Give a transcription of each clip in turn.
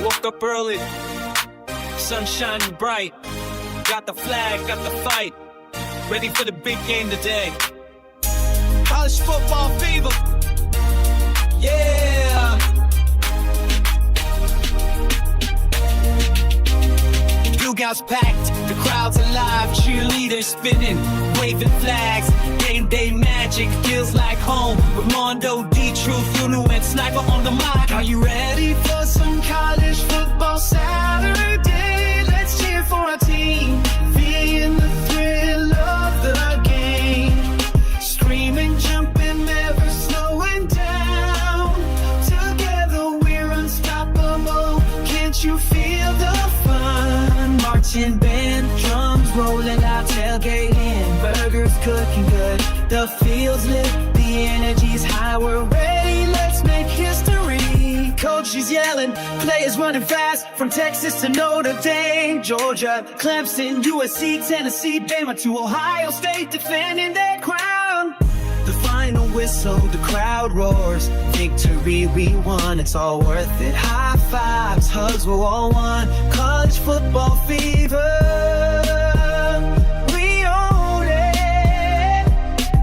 Woke up early, sun shining bright. Got the flag, got the fight. Ready for the big game today. College football fever. Yeah. Dugouts packed, the crowd's alive. Cheerleaders spinning, waving flags. Game day magic feels like home. With Amondo, D-Truth, Lulu, and Sniper on the mic. Are you ready for some college football Saturday? Let's cheer for our team, feeling the thrill of the game. Screaming, jumping, never slowing down. Together we're unstoppable. Can't you feel the fun? Marching band, drums rolling out, tailgating, burgers cooking good. The field's lit, the energy's high. We're ready, let's make history. Coach is yelling, players running fast. From Texas to Notre Dame, Georgia, Clemson, USC, Tennessee, Bama to Ohio State, defending their crown. The final whistle, the crowd roars. Victory we won, it's all worth it. High fives, hugs, we're all one. College football fever, we own it.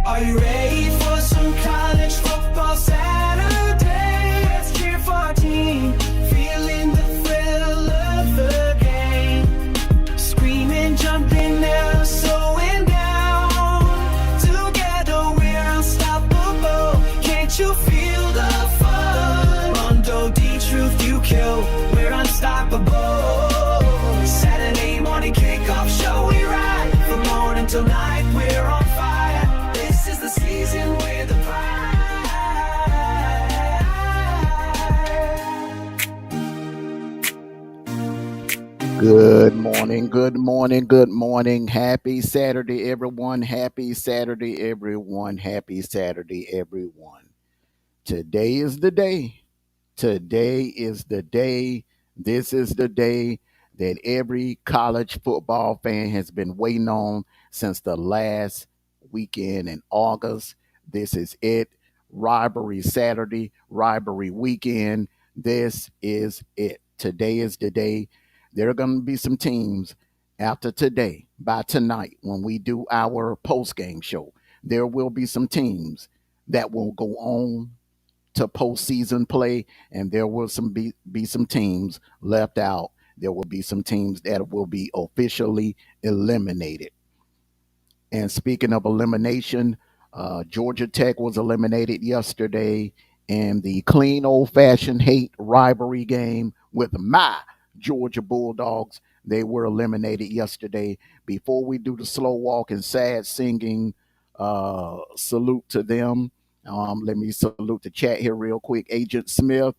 Are you ready for some college football Saturday? Let's cheer for our team, feeling the thrill of the game. Screaming, jumping, never slowing down. Together we're unstoppable. Can't you feel the fun? Rondo, D-Truth, you kill, we're unstoppable. Saturday morning kickoff show, we ride. From morning till night, we're on fire. This is the season with the pride. Good morning, good morning, good morning. Happy Saturday, everyone. Happy Saturday, everyone. Happy Saturday, everyone. Today is the day. Today is the day. This is the day that every college football fan has been waiting on since the last weekend in August. This is it. Rivalry Saturday, rivalry weekend. This is it. Today is the day. There are going to be some teams after today, by tonight, when we do our post-game show. There will be some teams that will go on to postseason play, and there will be some teams left out. There will be some teams that will be officially eliminated. And speaking of elimination, Georgia Tech was eliminated yesterday in the clean old fashioned hate rivalry game with my Georgia Bulldogs. They were eliminated yesterday. Before we do the slow walk and sad singing salute to them, let me salute the chat here real quick. Agent Smith,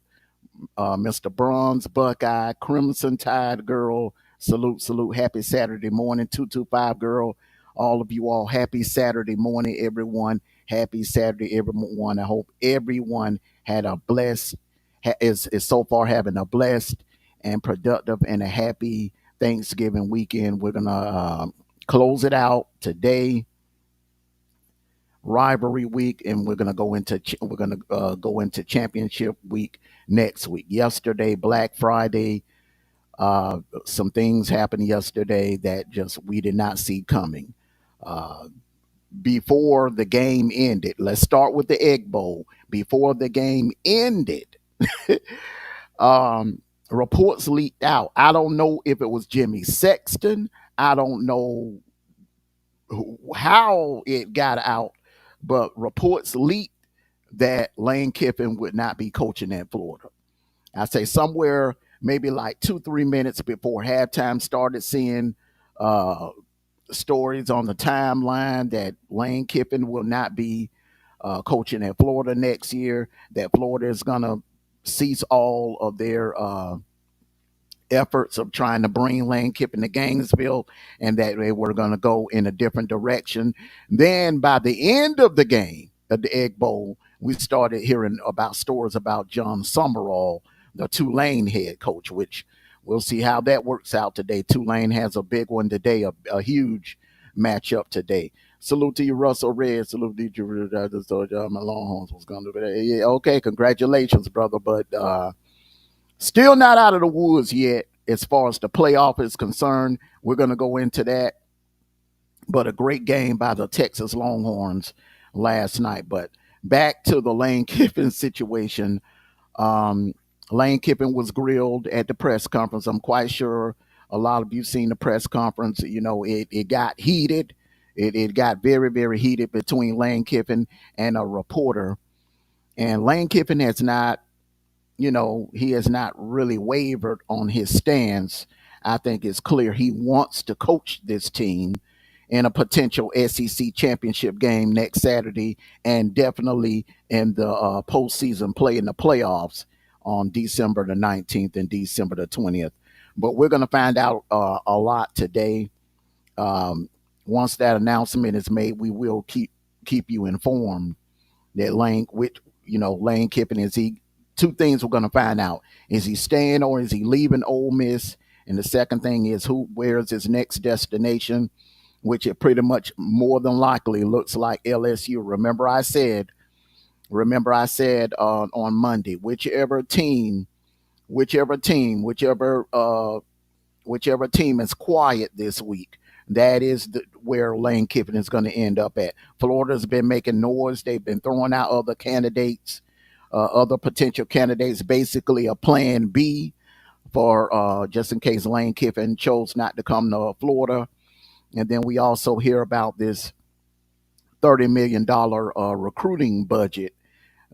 Mr. Bronze, Buckeye, Crimson Tide Girl, salute, salute. Happy Saturday morning, 225 Girl. All of you all, happy Saturday morning, everyone. Happy Saturday, everyone. I hope everyone had a blessed, is so far having a blessed and productive and a happy Thanksgiving weekend. We're going to close it out today, rivalry week, and we're gonna go into championship week next week. Yesterday, Black Friday, some things happened yesterday that just we did not see coming. Uh, Before the game ended, let's start with the Egg Bowl. Before the game ended, um, reports leaked out. I don't know if it was Jimmy Sexton. I don't know how it got out, but reports leaked that Lane Kiffin would not be coaching at Florida. I say somewhere maybe like 2 3 minutes before halftime started seeing uh, stories on the timeline that Lane Kiffin will not be coaching at Florida next year. That Florida is gonna cease all of their efforts of trying to bring Lane Kiffin to Gainesville, and that they were going to go in a different direction. Then by the end of the game, at the Egg Bowl, we started hearing about stories about John Summerall, the Tulane head coach, which we'll see how that works out today. Tulane has a big one today, a huge matchup today. Salute to you, Russell Red. Salute to you, my Longhorns was going to do that. Yeah, okay, congratulations, brother. But still not out of the woods yet as far as the playoff is concerned. We're going to go into that. But a great game by the Texas Longhorns last night. But back to the Lane Kiffin situation. Um, Lane Kiffin was grilled at the press conference. I'm quite sure a lot of you seen the press conference. You know, it got heated. It got very, very heated between Lane Kiffin and a reporter. And Lane Kiffin has not, he has not really wavered on his stance. I think it's clear he wants to coach this team in a potential SEC championship game next Saturday, and definitely in the postseason play in the playoffs on December the 19th and December the 20th. But we're going to find out a lot today. Once that announcement is made, we will keep you informed that Lane Kiffin, is he, two things we're going to find out: is he staying or is he leaving Ole Miss? And the second thing is where is his next destination, which it pretty much more than likely looks like LSU. Remember I said on Monday, whichever team is quiet this week, that is where Lane Kiffin is going to end up at. Florida's been making noise. They've been throwing out other candidates, other potential candidates, basically a plan B for just in case Lane Kiffin chose not to come to Florida. And then we also hear about this $30 million recruiting budget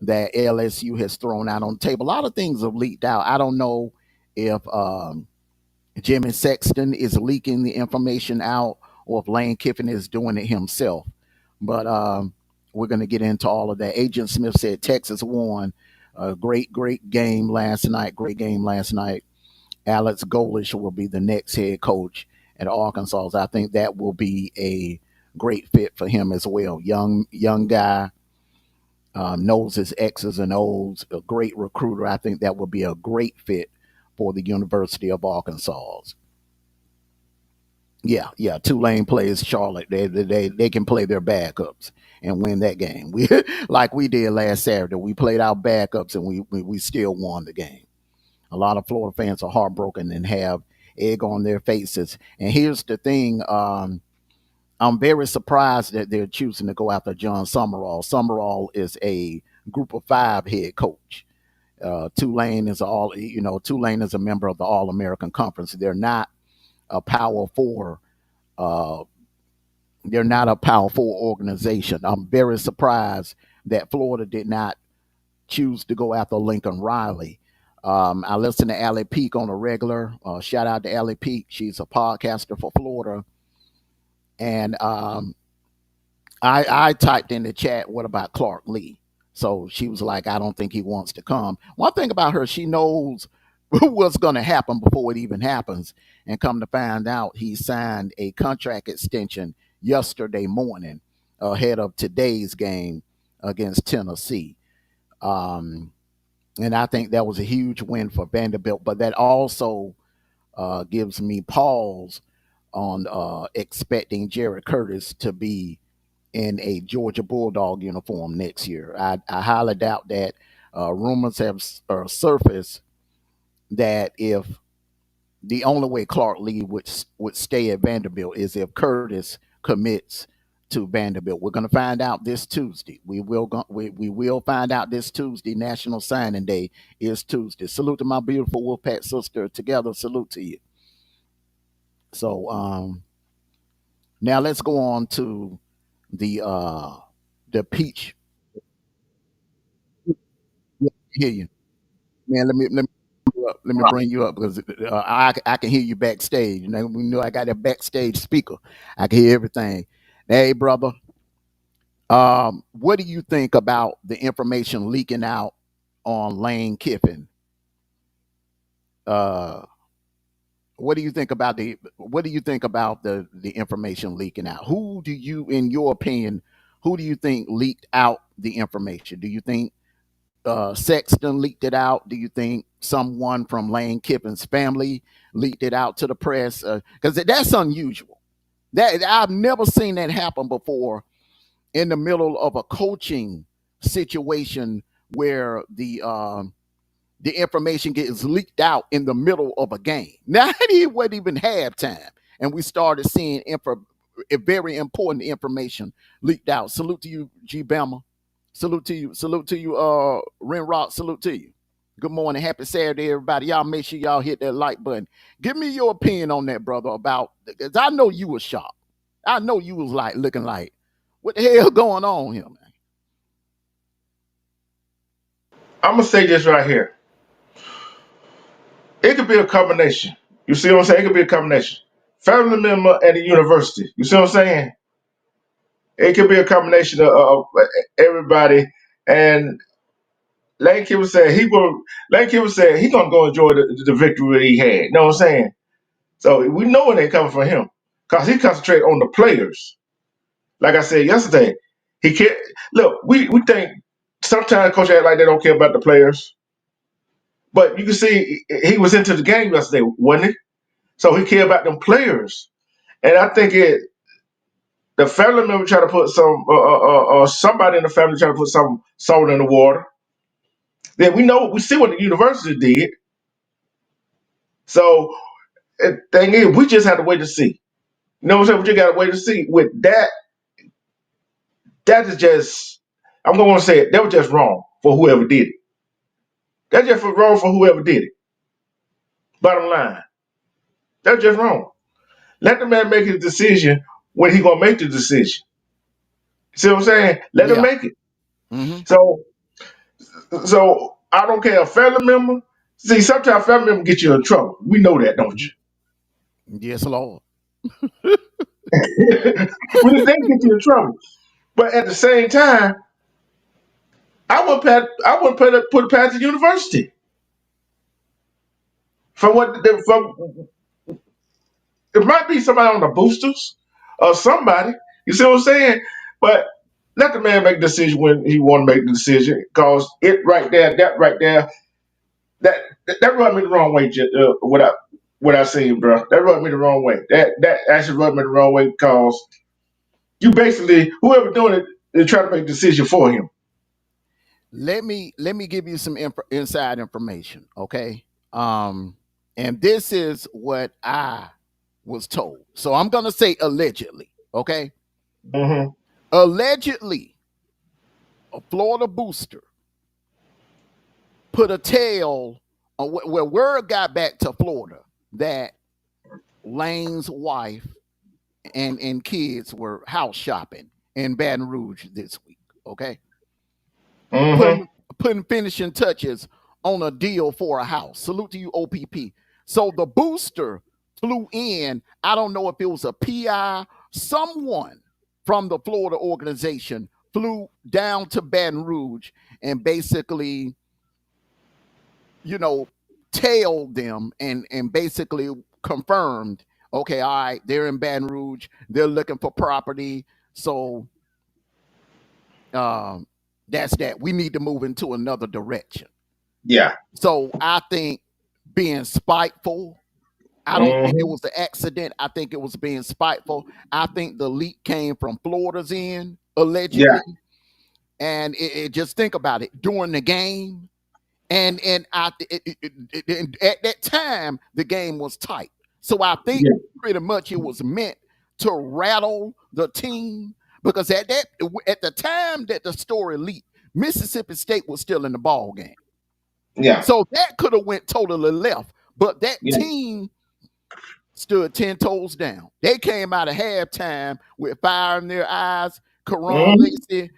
that LSU has thrown out on the table. A lot of things have leaked out. I don't know if Jimmy Sexton is leaking the information out or if Lane Kiffin is doing it himself. But we're going to get into all of that. Agent Smith said Texas won. A great game last night. Great game last night. Alex Golish will be the next head coach at Arkansas. I think that will be a great fit for him as well. Young guy, knows his X's and O's, a great recruiter. I think that will be a great fit for the University of Arkansas. Yeah. Tulane plays Charlotte. They can play their backups and win that game. We like we did last Saturday. We played our backups and we still won the game. A lot of Florida fans are heartbroken and have egg on their faces. And here's the thing. I'm very surprised that they're choosing to go after John Summerall. Summerall is a Group of Five head coach. Tulane is a member of the All American Conference. A Power Four. Uh, they're not a Power Four organization. I'm very surprised that Florida did not choose to go after Lincoln Riley. I listen to Allie Peak on a regular. Shout out to Allie Peak. She's a podcaster for Florida. And I typed in the chat, what about Clark Lee? So she was like, I don't think he wants to come. One thing about her, she knows what's going to happen before it even happens. And come to find out, he signed a contract extension yesterday morning ahead of today's game against Tennessee. Um, and I think that was a huge win for Vanderbilt. But that also gives me pause on expecting Jared Curtis to be in a Georgia Bulldog uniform next year. I highly doubt that. Rumors have surfaced that if the only way Clark Lee would stay at Vanderbilt is if Curtis commits to Vanderbilt. We're going to find out this Tuesday. We will find out this Tuesday. National Signing Day is Tuesday. Salute to my beautiful Wolfpack sister. Together, salute to you. So now let's go on to the peach. Yeah, I hear you, man. Let me bring you up because I can hear you backstage. You know, we know I got a backstage speaker. I can hear everything. Hey, brother, what do you think about the information leaking out on Lane Kiffin? Uh, what do you think about the information leaking out? Who do you, in your opinion, who do you think leaked out the information? Do you think Sexton leaked it out? Do you think someone from Lane Kiffin's family leaked it out to the press? Because that's unusual. That I've never seen that happen before in the middle of a coaching situation where the information gets leaked out in the middle of a game. Now it wasn't even halftime, and we started seeing very important information leaked out. Salute to you, G Bama. Salute to you, Ren Rock. Salute to you. Good morning, happy Saturday, everybody. Y'all make sure y'all hit that like button. Give me your opinion on that, brother. About because I know you was shocked. I know you was like looking like, what the hell going on here, man? I'm gonna say this right here. It could be a combination. You see what I'm saying? It could be a combination. Family member at the university. You see what I'm saying? It could be a combination of everybody. And Lane Kiffin said he will. Lane Kiffin said he gonna go enjoy the victory that he had. You know what I'm saying? So we know it ain't coming from him because he concentrated on the players. Like I said yesterday, he can't look. We think sometimes coach act like they don't care about the players, but you can see he was into the game yesterday, wasn't he? So he cared about them players, and I think the family member try to put somebody in the family try to put some salt in the water. Then we see what the university did. So the thing is, we just have to wait to see. You know what I'm saying? We just got to wait to see. With that, that is just I'm going to say it. That was just wrong for whoever did it. That's just wrong for whoever did it. Bottom line, that's just wrong. Let the man make his decision when he gonna make the decision. See what I'm saying? Let him Yeah. make it. Mm-hmm. So I don't care a family member. See, sometimes family member get you in trouble. We know that, don't Mm-hmm. you? Yes, Lord. We just they get you in trouble. But at the same time, I wouldn't put it past the university from from it might be somebody on the boosters or somebody. You see what I'm saying? But let the man make the decision when he want to make the decision. Cause it right there, that right there, that that rubbed me the wrong way. What I seen, bro. That rubbed me the wrong way. That actually rubbed me the wrong way because you basically whoever doing it is trying to make a decision for him. Let me give you some inside information, okay? Um, and this is what I was told. So I'm gonna say allegedly, okay? Hmm. Allegedly, a Florida booster. put a tail on where word got back to Florida that Lane's wife and kids were house shopping in Baton Rouge this week. Okay, Mm-hmm. putting finishing touches on a deal for a house. Salute to you, OPP. So the booster flew in. I don't know if it was a PI, someone from the Florida organization flew down to Baton Rouge and basically, you know, tailed them and basically confirmed, okay, all right, they're in Baton Rouge, they're looking for property, so um, that's that. We need to move into another direction. Yeah. So I think being spiteful. I don't think it Mm-hmm. was an accident. I think it was being spiteful. I think the leak came from Florida's end, Yeah. allegedly. And just think about it during the game. And at that time, the game was tight. So I think Yeah. pretty much it was meant to rattle the team because at the time that the story leaked, Mississippi State was still in the ball game. Yeah. So that could have went totally left. But that Yeah. team stood 10 toes down. They came out of halftime with fire in their eyes. Karan Mm-hmm. Lacey,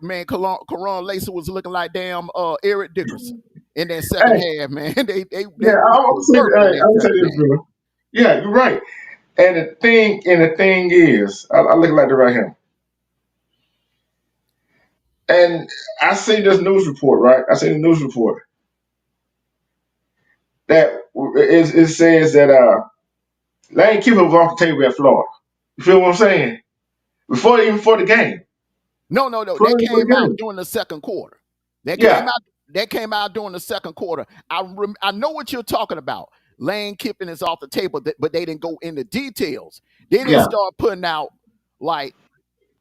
man, Karan Lacey was looking like damn Eric Dickerson in that second Hey, half, man. They yeah, went I'm say, berserk in that I'm say second this, half. bro. Yeah, you're right. And the thing is, I look like it right here. And I see this news report, right? I see the news report that it says that Lane Kiffin was off the table at Florida. You feel what I'm saying? Before the game. No, no, no. That Before came the out game. during the second quarter. That came Yeah. out. That came out during the second quarter. I know what you're talking about. Lane Kiffin is off the table, but they didn't go into details. They didn't Yeah. start putting out like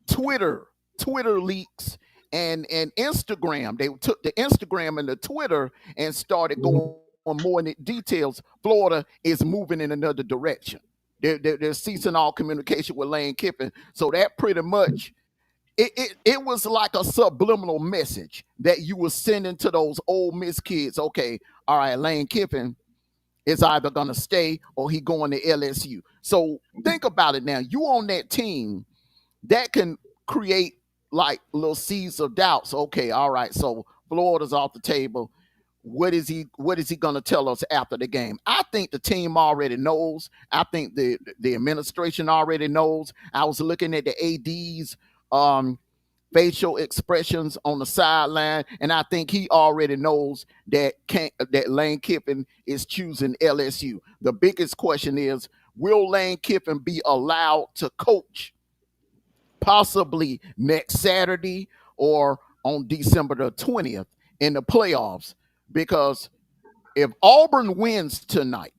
Twitter, Twitter leaks and Instagram. They took the Instagram and the Twitter and started Mhm. going more into details. Florida is moving in another direction. They're ceasing all communication with Lane Kiffin. So that pretty much it was like a subliminal message that you were sending to those old Miss kids. Okay, all right, Lane Kiffin is either gonna stay or he going to LSU. So think about it now. You on that team that can create like little seeds of doubts. Okay, all right, so Florida's off the table. What is he going to tell us after the game? I think the team already knows. I think the administration already knows. I was looking at the AD's um facial expressions on the sideline, and I think he already knows that Lane Kiffin is choosing LSU. The biggest question is, will Lane Kiffin be allowed to coach possibly next Saturday or on December the 20th in the playoffs? Because if Auburn wins tonight,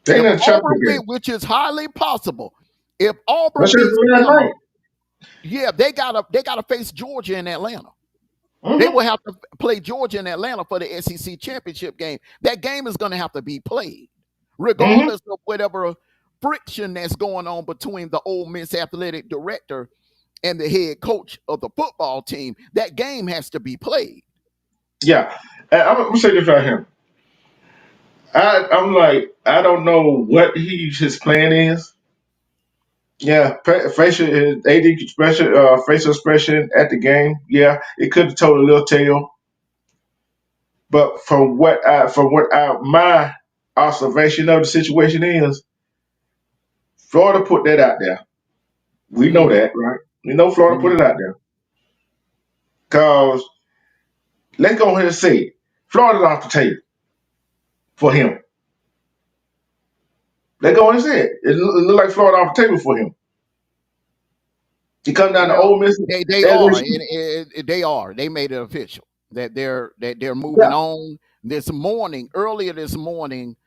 They if in the Auburn championship wins, game. which is highly possible, if That Auburn should have beats been last Bama, night. yeah, they gotta face Georgia in Atlanta. They Mm-hmm. will have to play Georgia in Atlanta for the SEC championship game. That game is going to have to be played, Mm-hmm. regardless of whatever friction that's going on between the Ole Miss athletic director and the head coach of the football team. That game has to be played. Yeah. And I'm gonna say this right here. I'm like, I don't know what his plan is. Yeah, facial AD expression, facial expression at the game. Yeah, it could have told a little tale, but my observation of the situation is, Florida put that out there. We know Mm-hmm. that, right? We know Florida put Mm-hmm. it out there because let's go ahead and say it. Florida's off the table for him. Let's go ahead and say it. It look like Florida off the table for him. He come down to Well, Ole Miss. they are, LSU. and they are. They made it official that they're moving Yeah, on. Earlier this morning,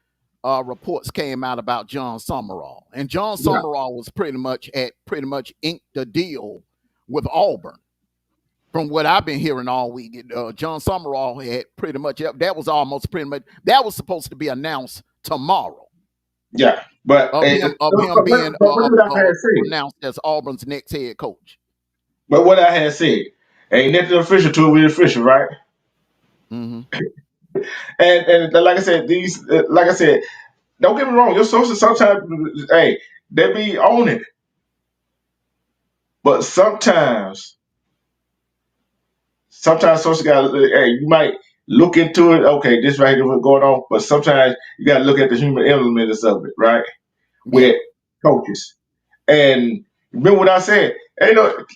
reports came out about John Summerall, and John yeah, Summerall was pretty much inked the deal with Auburn. From what I've been hearing all week, John Summerall had pretty much that was almost pretty much that was supposed to be announced tomorrow yeah. But, of him being what did I have said? announced as Auburn's next head coach. But what I had said, ain't nothing official till we official, right? Hmm. And like I said, like I said, don't get me wrong. Your sources sometimes, hey, they be on it, but sometimes sources got, hey, you might look into it. Okay, this right here what's going on, but sometimes you got to look at the human elements of it, right? Yeah. With coaches. And remember what I said? Hey, look,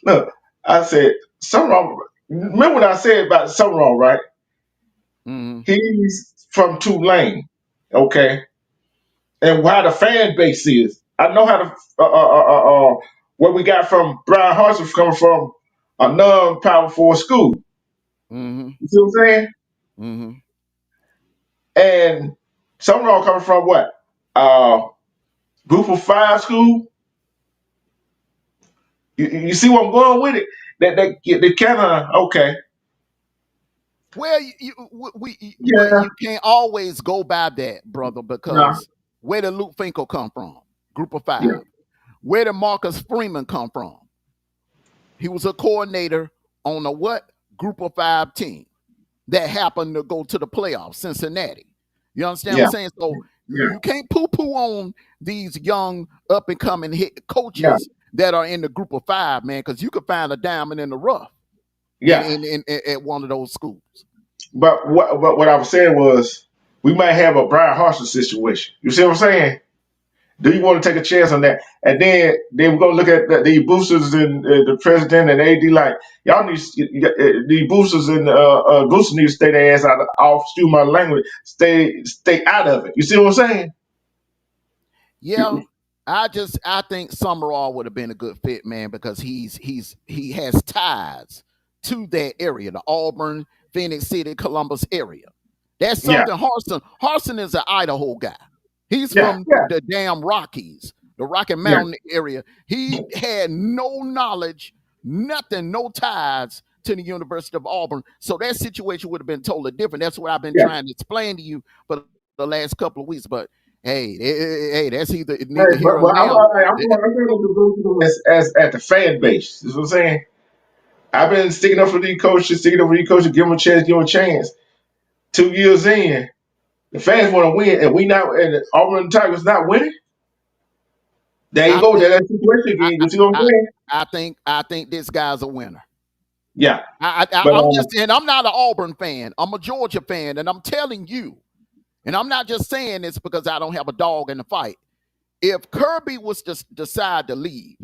I said something wrong. Remember what I said about something wrong, right? Mm-hmm. He's from Tulane, okay, and how the fan base is. I know how to what we got from Brian Hartson coming from a non-power four school. Mm-hmm. You see what I'm saying? Mm-hmm. And something wrong coming from what? Uh, Group of five school. You see where I'm going with it? They kind of okay. Well, Yeah, you can't always go by that, brother, no, because where did Luke Finkel come from? Group of yeah, five. Where did Marcus Freeman come from? He was a coordinator on a what? Group of five team that happened to go to the playoffs, Cincinnati. You understand what yeah, I'm saying? So yeah, you can't poo-poo on these young up and coming hit yeah, coaches that are in the group of five, man, because you could find a diamond in the rough yeah. at one of those schools. But what I was saying was we might have a Brian Hartson situation. You see what I'm saying? Do you want to take a chance on that? And then we're gonna look at the boosters and the president and AD. Like y'all need the boosters and boosters need to stay their ass out of, off. Excuse my language. Stay out of it. You see what I'm saying? Yeah, I think Summerall would have been a good fit, man, because he has ties to that area, the Auburn, Phoenix City, Columbus area. That's Yeah, something Harson is an Idaho guy. He's yeah, from yeah, the damn Rockies, the Rocky yeah, Mountain area. He had no knowledge, nothing, no ties to the University of Auburn. So that situation would have been totally different. That's what I've been yeah. trying to explain to you for the last couple of weeks. But hey, that's Hey, neither here or but now. I'm going to go as at the fan base. You know what I'm saying? I've been sticking up for these coaches, give them a chance, give them a chance. 2 years in, the fans want to win, and we not, and the Auburn Tigers not winning. There you I go. think That situation I again. You see what I'm I, saying? I think this guy's a winner. Yeah. But I'm just saying I'm not an Auburn fan. I'm a Georgia fan, and I'm telling you, and I'm not just saying this because I don't have a dog in the fight. If Kirby was to decide to leave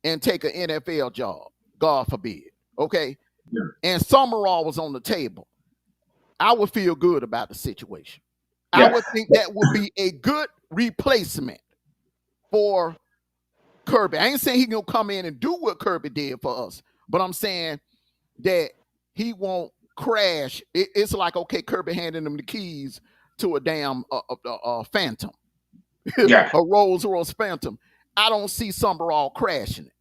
and take an NFL job, God forbid, okay, yeah, and Summerall was on the table, I would feel good about the situation. I yeah, would think that would be a good replacement for Kirby. I ain't saying he gonna come in and do what Kirby did for us, but I'm saying that he won't crash. It's like okay, Kirby handing him the keys to a damn Phantom, a yeah, Rolls Royce Phantom. I don't see Summerall crashing it.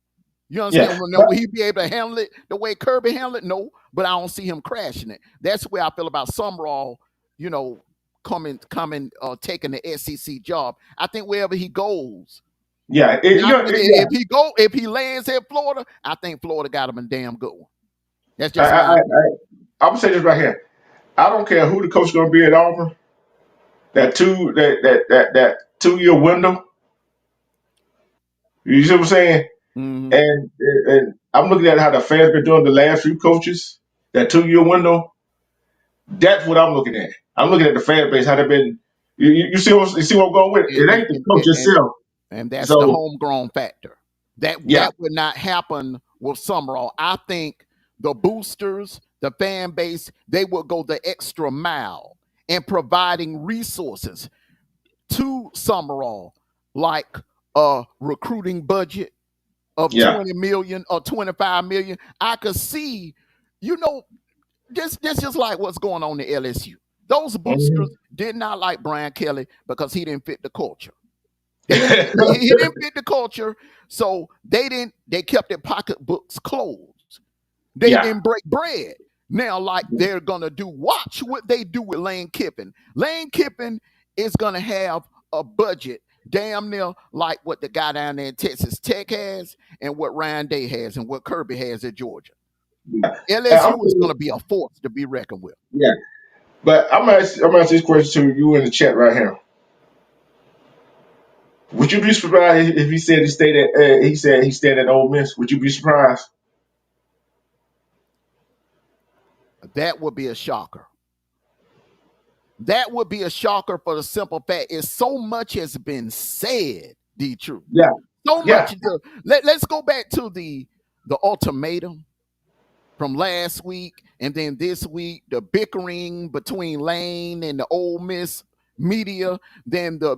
You understand? yeah. Will he be able to handle it the way Kirby handled it? No, but I don't see him crashing it. That's where I feel about Summerall. You know, taking the SEC job. I think wherever he goes, Yeah, and I think yeah. if he lands at Florida, I think Florida got him a damn good one. That's I, just I, my I, opinion. I'm gonna say this right here. I don't care who the coach is gonna be at Auburn. That 2 year window. You see what I'm saying? Mm-hmm. And I'm looking at how the fans been doing the last few coaches. That 2 year window. That's what I'm looking at. I'm looking at the fan base. How they've been. You see what I'm going with? It ain't the coach And itself. that's the So homegrown factor. yeah, That would not happen with Summerall. I think the boosters, the fan base, they will go the extra mile in providing resources to Summerall, like a recruiting budget of yeah, 20 million or 25 million. I could see, you know, this just like what's going on at LSU. Those boosters mhm. did not like Brian Kelly because he didn't fit the culture. They didn't. He didn't fit the culture, so they kept their pocketbooks closed. They yeah, didn't break bread. Now, like they're gonna do, watch what they do with Lane Kiffin. Lane Kiffin is gonna have a budget damn near like what the guy down there in Texas Tech has, and what Ryan Day has, and what Kirby has at Georgia. yeah. And I'm LSU is gonna be a force to be reckoned with. yeah. But I'm gonna ask this question to you in the chat right here. Would you be surprised if he said he said he stayed at Ole Miss? Would you be surprised? That would be a shocker. That would be a shocker for the simple fact is so much has been said, the truth. Yeah, So yeah, much. Let's go back to the ultimatum from last week and then this week, the bickering between Lane and the Ole Miss media, then the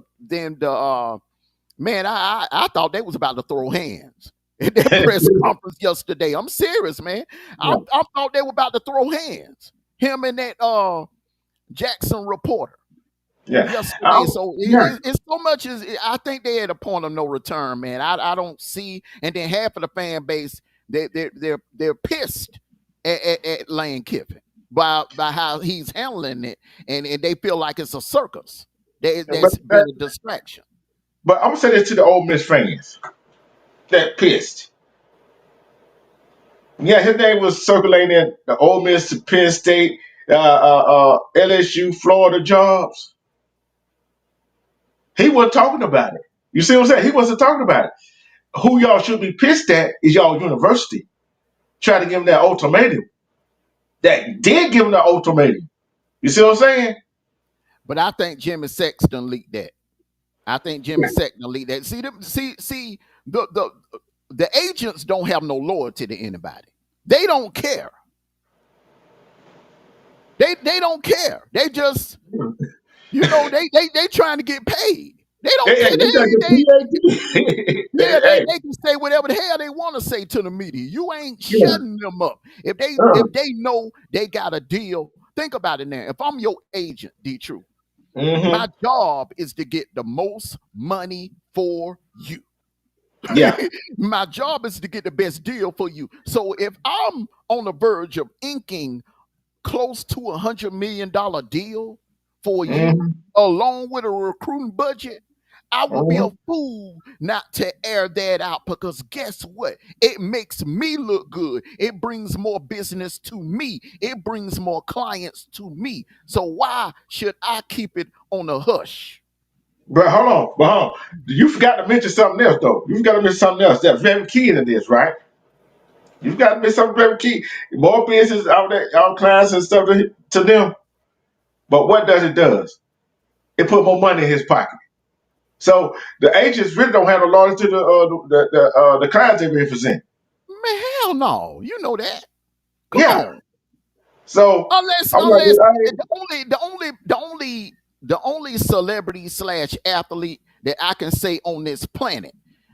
man, I thought they was about to throw hands at that press conference yesterday. I'm serious, man. yeah, I thought they were about to throw hands. Him and that Jackson reporter yeah. yesterday. So Yeah. it's so much as I think they at a point of no return, man. I don't see, and then half of the fan base they're pissed at Lane Kiffin by how he's handling it, and they feel like it's a circus. But, That's been a distraction. but I'm gonna say this to the Ole Miss fans that pissed. Yeah, his name was circulating the Ole Miss to Penn State, LSU, Florida jobs. He wasn't talking about it. You see what I'm saying? He wasn't talking about it. Who y'all should be pissed at is y'all university. Try to give him that ultimatum. That did give him the ultimatum. You see what I'm saying? But I think Jimmy Sexton leaked that. I think Jimmy Sexton leaked that. See the agents don't have no loyalty to anybody. They don't care. They don't care. They just they trying to get paid. They don't Hey, hey, care. they got the Yeah, PhD. Hey, they can say whatever the hell they want to say to the media. You ain't yeah. shutting them up. Uh, If they know they got a deal, think about it now. If I'm your agent, D True, mm-hmm. my job is to get the most money for you. Yeah. My job is to get the best deal for you. So if I'm on the verge of inking close to $100 million deal for you, Mm-hmm. along with a recruiting budget, I would be a Mm-hmm. fool not to air that out because guess what? It makes me look good. It brings more business to me. It brings more clients to me. So why should I keep it on a hush? But hold on. You forgot to mention something else, though. You forgot to mention something else that's very key to this, right? You got to mention something very key. More business out there, our clients and stuff to them. But what does it does? It put more money in his pocket. So the agents really don't have a loyalty to the clients they represent. Man, hell no. You know that. Come Yeah. on. So Unless I'm like, unless the only celebrity slash athlete that I can say on this planet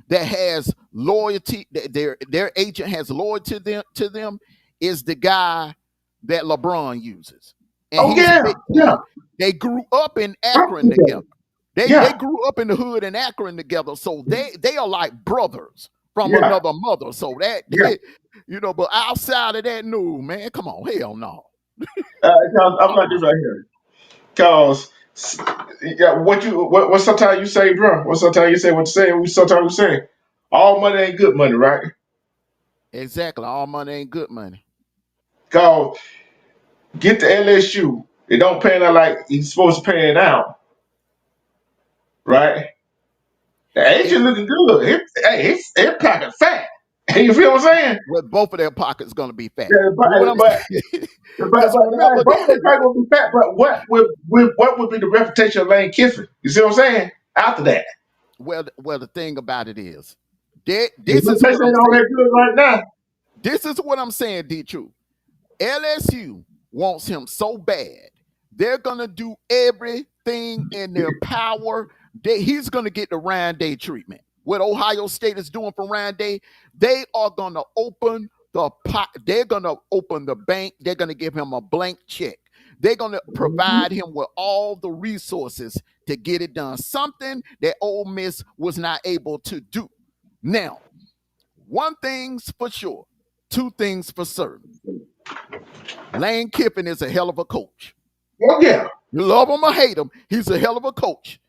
that has loyalty, that their agent has loyalty to them is the guy that LeBron uses. And oh he's yeah, big yeah, time. They grew up in Akron okay. together. They Yeah, grew up in the hood in Akron together. So they are like brothers from yeah, another mother. So that yeah. but outside of that, no, man, come on, hell no. 'Cause I'm like Uh-uh. this right here. Cause yeah, what sometimes you say, bro? What sometimes you say what you say, and we sometimes we say, all money ain't good money, right? Exactly. All money ain't good money. Cause get to LSU, it don't pay out like he's supposed to pay it out, right? The It agent looking good. His pocket fat. You feel what I'm saying? With both of their pockets gonna be fat. Yeah, But what I'm saying, because remember, both of them probably would be fat. But what would be the reputation of Lane Kiffin? You see what I'm saying? After that, well, the thing about it is, his this is what reputation I'm ain't all saying. that good right now. This is what I'm saying, D. True. LSU wants him so bad. They're gonna do everything in their power. He's gonna get the Ryan Day treatment. What Ohio State is doing for Ryan Day, they are gonna open the pot. They're gonna open the bank. They're gonna give him a blank check. They're gonna provide him with all the resources to get it done. Something that Ole Miss was not able to do. Now, one thing's for sure, two things for certain. Lane Kiffin is a hell of a coach. Oh yeah, You love him or hate him, he's a hell of a coach.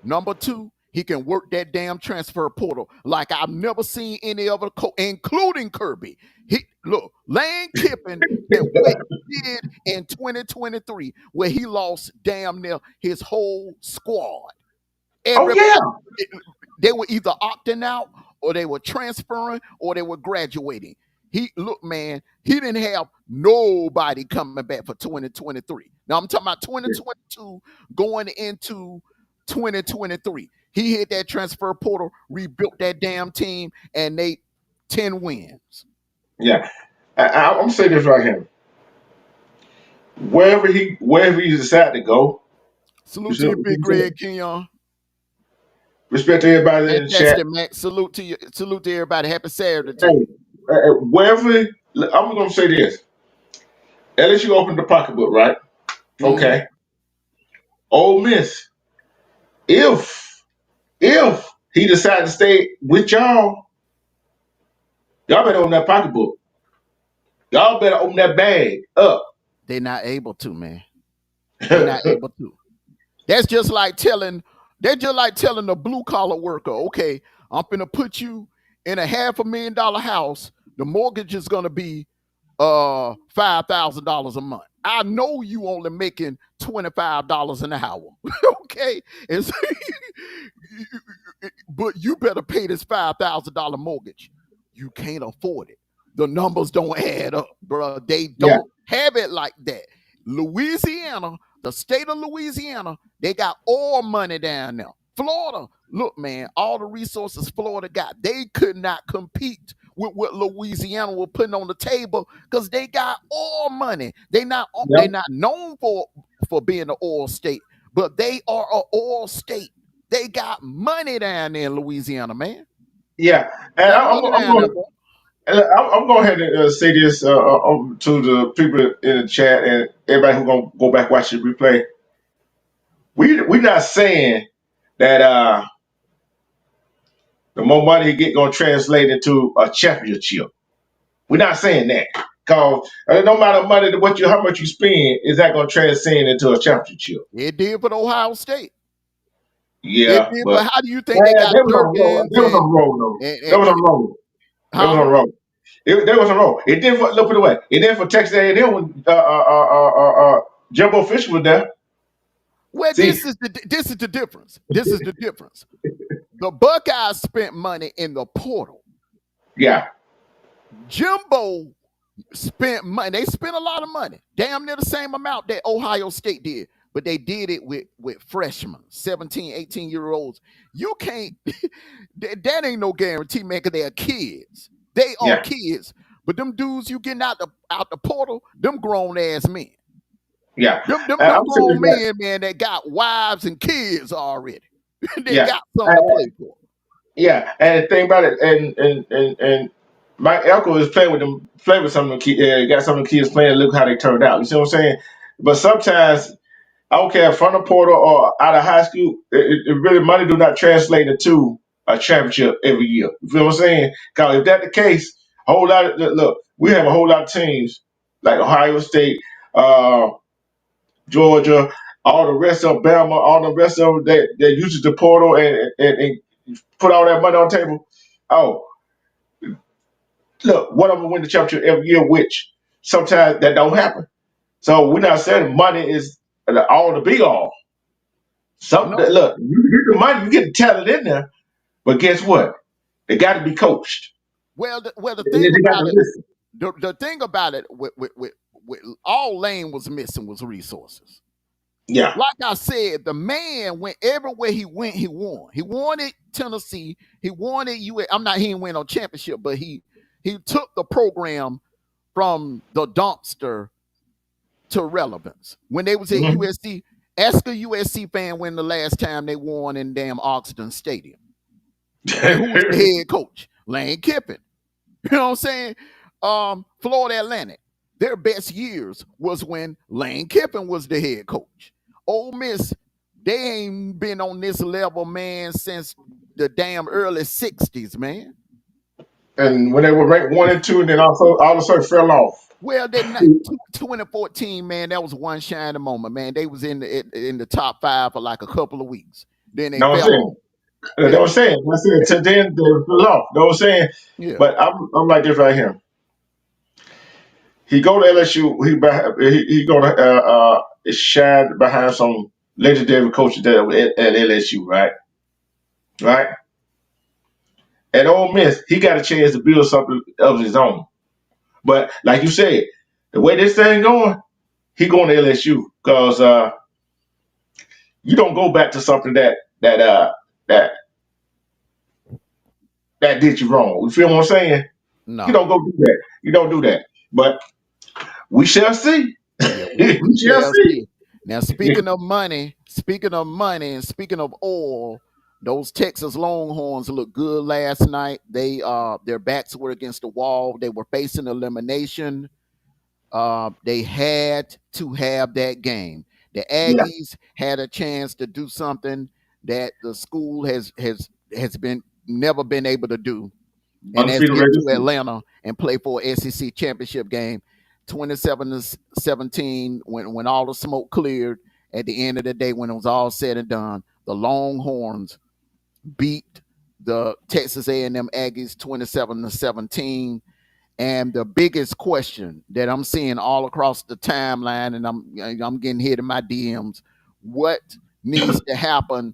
Number two, He can work that damn transfer portal like I've never seen any other coach, including Kirby. Look, Lane Kiffin and what he did in 2023, where he lost damn near his whole squad. Oh Everybody, yeah, they were either opting out or they were transferring or they were graduating. Look, man, he didn't have nobody coming back for 2023. Now I'm talking about 2022 going into 2023. He hit that transfer portal, rebuilt that damn team, and they 10 wins. yeah. I'm gonna say this right here. Wherever he decide to go, you Salute to see, you, Big Greg Kenyon. respect to everybody in the chat. Fantastic, Max. Salute to you. Salute to everybody. Happy Saturday to you. Hey, wherever I'm gonna say this. LSU opened the pocketbook, right? Mm-hmm. Okay. Ole Miss, if he decided to stay with y'all better open that pocketbook. Y'all better open that bag up. They're not able to, man. They're not able to. That's just like telling the blue collar worker, okay, I'm gonna put you in a $500,000 house. The mortgage is gonna be $5,000 a month. I know you only making $25 an hour. Okay. It's, but you better pay this $5,000 mortgage. You can't afford it. The numbers don't add up, bro. They Yeah, don't have it like that. Louisiana, the state of Louisiana, they got all money down there. Florida, look, man, all the resources Florida got, they could not compete with what Louisiana was putting on the table because they got oil money. yeah, They not known for being an oil state, but they are an oil state. They got money down there in Louisiana, man. yeah. And Got money down there, bro. I'm going ahead and say this to the people in the chat and everybody who's gonna go back watch the replay. We're not saying that the more money he get gonna translate into a championship. We're not saying that because no matter money how much you spend is that gonna transcend into a championship. It did for Ohio State. It Yeah, did, but but how do you think they got they was on the roll. Perkins They was on the roll though. and, They and, was on and the roll. They was on huh? the roll. They was on the roll. It did for look at the way. It did for Texas A&M when Jumbo Fisher was there. Well, See, this is the difference. This is the difference. The Buckeyes spent money in the portal. yeah, Jimbo spent money. They spent a lot of money, damn near the same amount that Ohio State did, but they did it with freshmen, 17, 18-year-olds. You can't, that ain't no guarantee, man, because they are kids. They are yeah, kids. But them dudes you getting out the portal, them grown ass men. yeah. Them I'm saying grown that. men, man, that got wives and kids already. They Yeah, got something to uh, play for. yeah. And the thing about it, and my uncle is playing with them, playing with some of the kids. Got some of the kids playing. Look how they turned out. You see what I'm saying? But sometimes I don't care from the portal or out of high school. It really money do not translate into a championship every year. You feel what I'm saying? Because if that's the case, a whole lot of look, we have a whole lot of teams like Ohio State, uh, Georgia, all the rest of Bama, all the rest of them that uses the portal and put all that money on the table. Oh, look, one of them win the championship every year, which sometimes that don't happen. So we're not saying money is all the be all. Some No. look, you get the money, you get the talent in there, but guess what? They got to be coached. The They thing got about to it, listen. the thing about it with all Lane was missing was resources. Yeah. Like I said, the man went everywhere he went, he won. He won at Tennessee. He won at US. He didn't win no championship, but he took the program from the dumpster to relevance. When they was at Mhm. USC, ask a USC fan when the last time they won in damn Oxygen Stadium. And who was the head coach? Lane Kiffin. You know what I'm saying? Florida Atlantic. Their best years was when Lane Kiffin was the head coach. Ole Miss, they ain't been on this level, man, since the damn early 60s, man. And when they were ranked 1 and 2, and then also all of a sudden fell off. Well, 2014, man, that was one shining moment, man. They was in the top five for like a couple of weeks. Then they Know what I'm fell off. saying? They Yeah, were saying, I said, to then the law. They were saying, yeah. but I'm like this right here. He go to LSU. He gonna shine behind some legendary coaches that were at LSU, right? Right. At Ole Miss, he got a chance to build something of his own. But like you said, the way this thing going, he going to LSU because you don't go back to something that that did you wrong. You feel what I'm saying? You don't No. go do that. You don't do that. But we shall see. Yeah, We we shall shall see. see. Now, speaking of speaking of oil, those Texas Longhorns looked good last night. Their backs were against the wall. They were facing elimination. They had to have that game. The Yeah, Aggies had a chance to do something that the school has been never been able to do, and that's undefeated get regular to season. Atlanta and play for an SEC championship game. 27-17, when all the smoke cleared at the end of the day, when it was all said and done, the Longhorns beat the Texas A&M Aggies 27-17. And the biggest question that I'm seeing all across the timeline, and I'm getting hit in my DMs, what needs to happen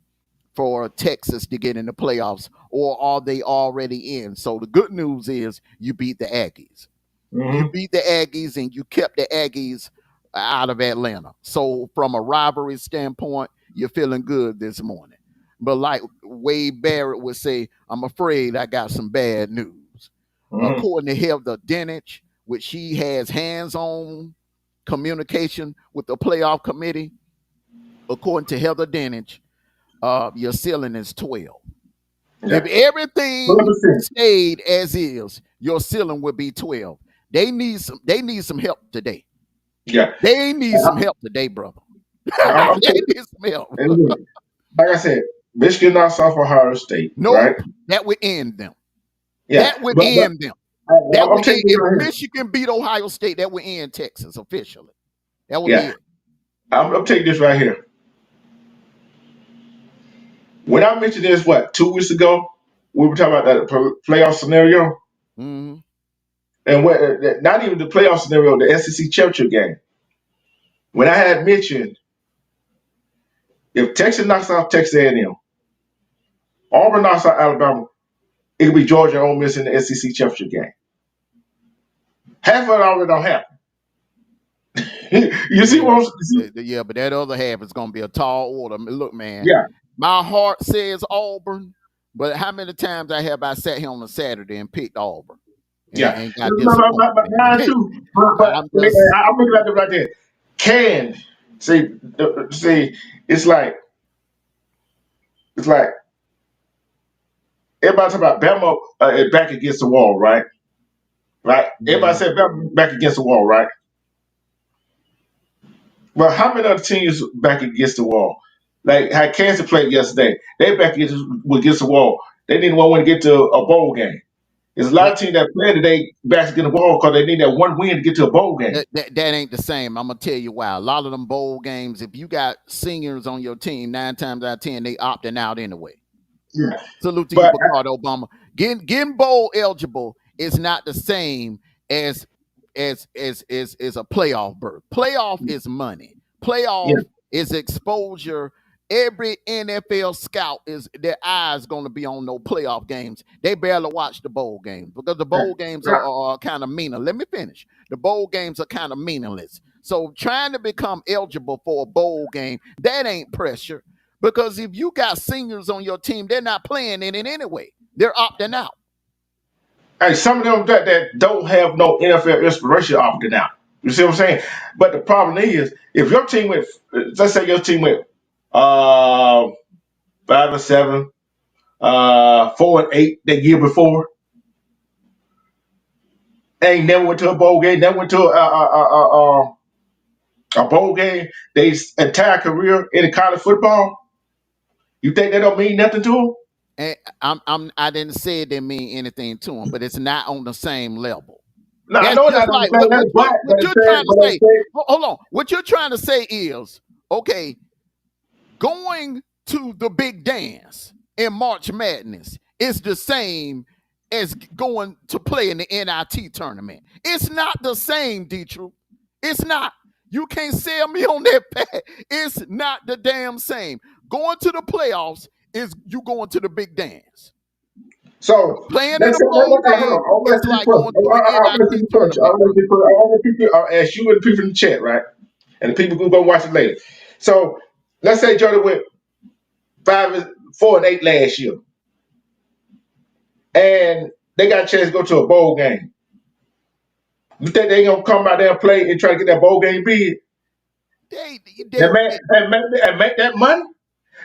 for Texas to get in the playoffs, or are they already in? So the good news is you beat the Aggies. You Hmm. beat the Aggies and you kept the Aggies out of Atlanta. So from a rivalry standpoint, you're feeling good this morning. But like Wade Barrett would say, I'm afraid I got some bad news. Hmm. According to Heather Dinich, which she has hands-on communication with the playoff committee, according to Heather Dinich, your ceiling is 12. If Yeah, everything 100%. stayed as is, your ceiling would be 12. They need some help today. Yeah. They need some I'm, help today, brother. I'm They taking, need some help. and look, like I said, Michigan knocks off Ohio State, right? Nope. That would end them. Yeah, That would but end them. That I'm would taking end, this if right here. Michigan beat Ohio State, that would end Texas officially. That would be Yeah, it. I'm taking this right here. When I mentioned this, what, 2 weeks ago, we were talking about that playoff scenario, Hmm. and not even the playoff scenario, the SEC championship game. When I had mentioned if Texas knocks out Texas A&M, Auburn knocks out Alabama, it could be Georgia and Ole Miss in the SEC championship game. Half of it already don't happen. You see Yeah, what I'm saying? yeah, but that other half is going to be a tall order. Look, man, Yeah, my heart says Auburn, but how many times I sat here on a Saturday and picked Auburn yeah. and got No, disappointed, mine man. too. But I'm just I'm looking at it right there. Can see? It's like it's like everybody talk about Bama back against the wall, right? Right. Everybody mm, said Bama back against the wall, right? Well, how many other teams back against the wall? Like how Kansas played yesterday, they back against the wall. They didn't want to get to a bowl game. There's a lot that, of teams that play today back against the wall because they need that one win to get to a bowl game. that ain't the same. I'm gonna tell you why. A lot of them bowl games, if you got seniors on your team, 9 times out of 10 they opting out anyway. Yeah. Salute to you, But Ricardo Obama. Getting bowl eligible is not the same as as a playoff berth. Playoff is money. yeah, Playoff is exposure. Every NFL scout is their eyes going to be on no playoff games. They barely watch the bowl games because the yeah, bowl games yeah. are kind of meaningless. Let me finish. The bowl games are kind of meaningless. So trying to become eligible for a bowl game, that ain't pressure. Because if you got seniors on your team, they're not playing in it anyway. They're opting out. Hey, some of them that don't have no NFL inspiration opting out. You see what I'm saying? But the problem is, if your team went, let's say your team went 5-7, 4-8 the year before, ain't never went to a bowl game, never went to a bowl game. They entire career in college football. You think that don't mean nothing to them? And I didn't say it didn't mean anything to them, but it's not on the same level. No, I That's know it's just not on like the same level, what you're trying to but say. they say, Hold on. What you're trying to say is, okay, going to the big dance in March Madness is the same as going to play in the NIT tournament. It's not the same, D-Truth. It's not. You can't sell me on that pack. It's not the damn same. Going to the playoffs is you going to the big dance. So Playing in let's a say, bowl hold game on. I'll is ask you a like question. going to an I'll ask NIT you a question. tournament, brother. I'll ask you and the people in the chat, right? And the people who go watch it later. So let's say Jordan went 4-8 last year, and they got a chance to go to a bowl game. You think they gonna come out there and play and try to get that bowl game bid They, and they, they make that money?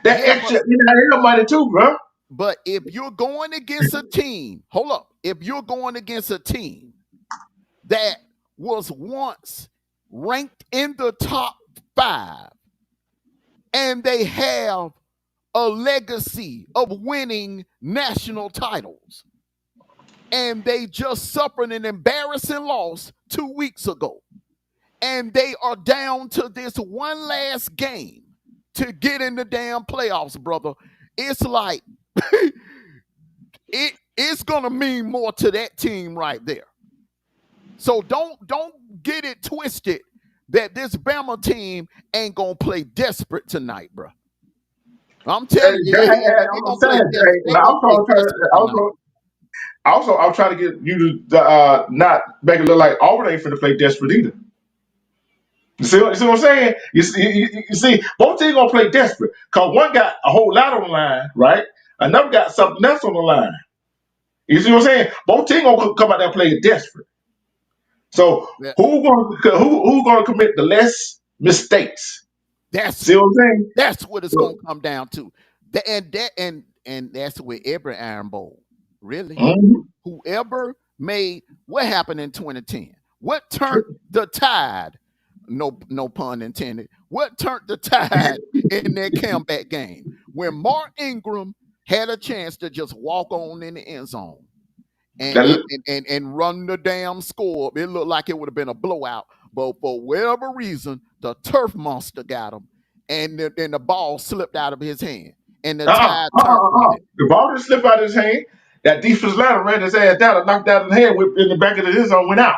That yeah, extra NIL money too, bro. but if you're going against a team, hold up. If you're going against a team that was once ranked in the top 5 and they have a legacy of winning national titles and they just suffered an embarrassing loss 2 weeks ago and they are down to this one last game to get in the damn playoffs, brother. It's like it's gonna mean more to that team right there. So don't get it twisted that this Bama team ain't gonna play desperate tonight, bro. I'm telling you, they I'm gonna play saying, desperate. They gonna play desperate tonight. I'm trying to get you to not make it look like Auburn ain't finna play desperate either. You see what I'm saying? You see, both teams gonna play desperate because one got a whole lot on the line, right? Another got something else on the line. You see what I'm saying? Both teams gonna come out there and play desperate. So Yeah, who gonna commit the less mistakes? that's See what I'm saying? that's what it's gonna So, come down to. And that's with every Iron Bowl, really. mhm. Whoever made what happened in 2010, what turned the tide, no pun intended, what turned the tide in that comeback game when Mark Ingram had a chance to just walk on in the end zone and and, That- and run the damn score. It looked like it would have been a blowout, but for whatever reason, the turf monster got him, and the ball slipped out of his hand, and the tide turned on it. The ball didn't slip out of his hand. That defense ladder ran his ass down and knocked out his hand in the back of his zone, went out.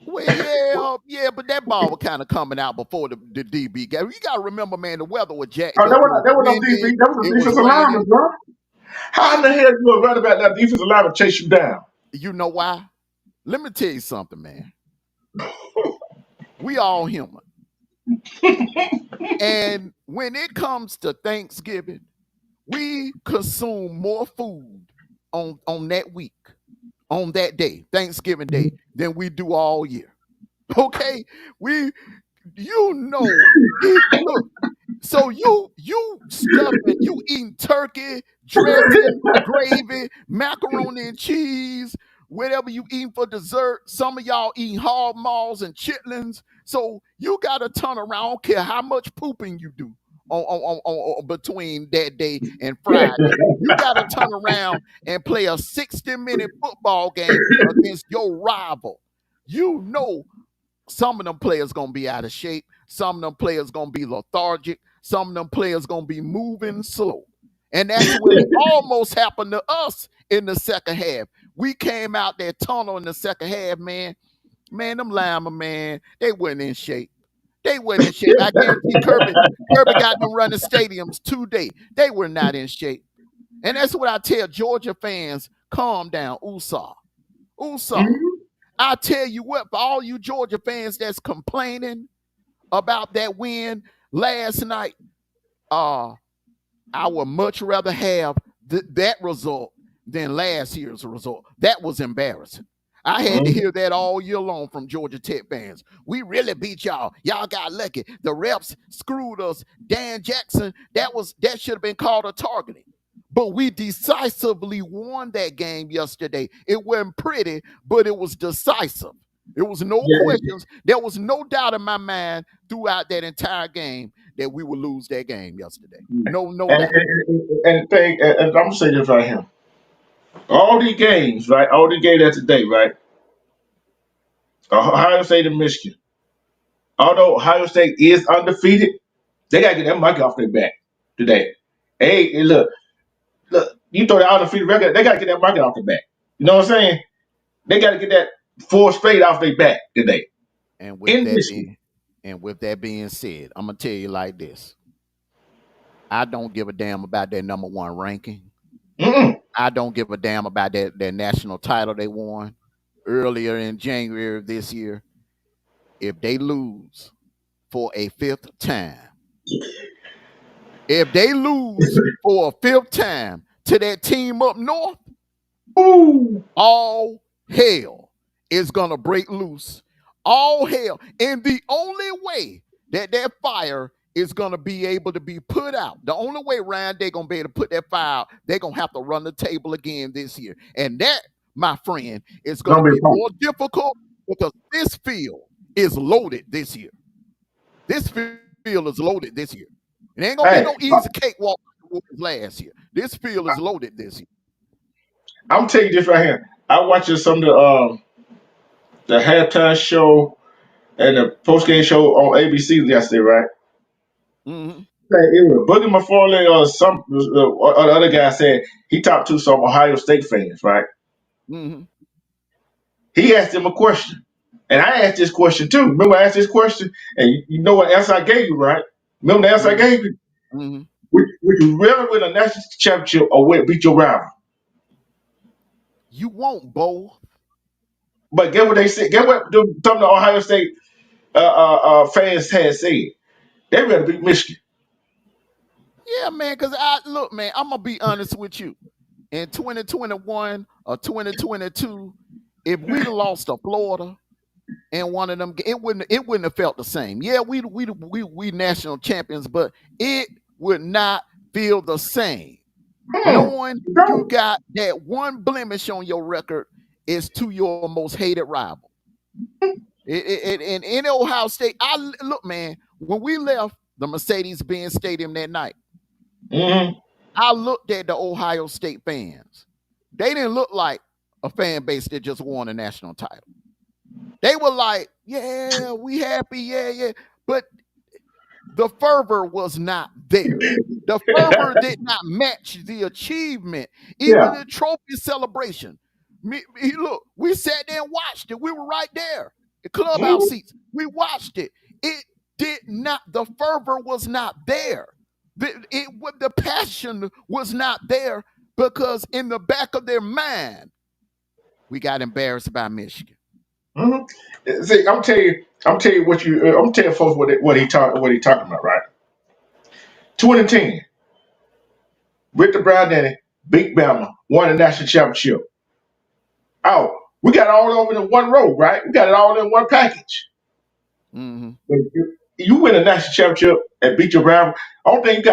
Well, yeah, but that ball was kind of coming out before the DB got. You got to remember, man, the weather was jacked Oh, up. It was that was no windy. DB. That was It a was defensive lineman, raining. bro. How in Hey, the hell you gonna run about that defensive lineman chase you down? you know why? Let me tell you something, man. We all human, and when it comes to Thanksgiving, we consume more food on that week, on that day, Thanksgiving Day, than we do all year. Okay, we, look. So you stuffing, you eating turkey, dressing, gravy, macaroni and cheese, whatever you eating for dessert. Some of y'all eating hog maws and chitlins. So you gotta turn around. I don't care how much pooping you do on between that day and Friday. You gotta turn around and play a 60-minute football game against your rival. You know some of them players gonna be out of shape. Some of them players gonna be lethargic. Some of them players gonna be moving slow. And that's what almost happened to us in the second half. We came out that tunnel in the second half, man. Man, them linemen, man, they weren't in shape. They weren't in shape. I guarantee Kirby got them running stadiums today. They were not in shape. And that's what I tell Georgia fans: calm down, USA. USA. I tell you what, for all you Georgia fans that's complaining about that win last night, uh, I would much rather have that result than last year's result. That was embarrassing. I had to hear that all year long from Georgia Tech fans. We really beat y'all. Y'all got lucky. The refs screwed us. Dan Jackson, that should have been called a targeting. But we decisively won that game yesterday. It wasn't pretty, but it was decisive. There was no Yeah. questions. There was no doubt in my mind throughout that entire game that we would lose that game yesterday. No And doubt. I'm gonna say this right here. All these games, right? All these games that today, right? Ohio State and Michigan. Although Ohio State is undefeated, they gotta get that monkey off their back today. Hey, look. You throw the undefeated record, they got to get that market off the back. You know what I'm saying? They got to get that four straight off their back today And with in that Michigan. being and with that being said, I'm gonna tell you like this. I don't give a damn about their number one ranking. Mm-mm. I don't give a damn about their national title they won earlier in January of this year. If they lose for a fifth time, if they lose for a fifth time to that team up north, Ooh. all hell is gonna break loose. All hell. And the only way that that fire is gonna be able to be put out, the only way Ryan they're gonna be able to put that fire out, they're gonna have to run the table again this year. And that, my friend, is gonna Gonna be be a problem. more difficult because this field is loaded this year. This field is loaded this year. It ain't gonna be no Hey, easy cakewalk last year. This field is loaded this year. I'm telling you this right here. I watched some of the halftime show and the post game show on ABC yesterday, right? Mm-hmm. It was Boogie McFarlane or or the other guy said he talked to some Ohio State fans, right? Mm-hmm. He asked him a question. And I asked this question too. Remember, I asked this question, and you know what answer I gave you, right? Remember the answer I Mm-hmm. gave you? Mm-hmm. Would you rather win a national championship or beat your rival? You won't both. But get what they said. Get what some of the Ohio State fans had said. They rather beat Michigan. Yeah, man, because I look, man, I'm gonna be honest with you. In 2021 or 2022, if we'd have lost to Florida in one of them, it wouldn't have felt the same. Yeah, we national champions, but it would not feel the same. Hmm. Knowing you No. got that one blemish on your record is to your most hated rival. And in Ohio State, look, man, when we left the Mercedes-Benz Stadium that night, Mm-hmm. I looked at the Ohio State fans. They didn't look like a fan base that just won a national title. They were like, yeah, we happy, yeah, yeah. But the fervor was not there. The fervor did not match the achievement, even Yeah. the trophy celebration. Look, we sat there and watched it. We were right there, the clubhouse Mm-hmm. seats. We watched it. It did not. The fervor was not there. The passion was not there because in the back of their mind, we got embarrassed by Michigan. Mm-hmm. See, I'm telling you what I'm telling folks what he talking about, right? 2010, Victor Brown Denny beat Bama, won the national championship. Oh, we got it all over in one row, right? We got it all in one package. Mm-hmm. You win a national championship and beat your rival. I don't think you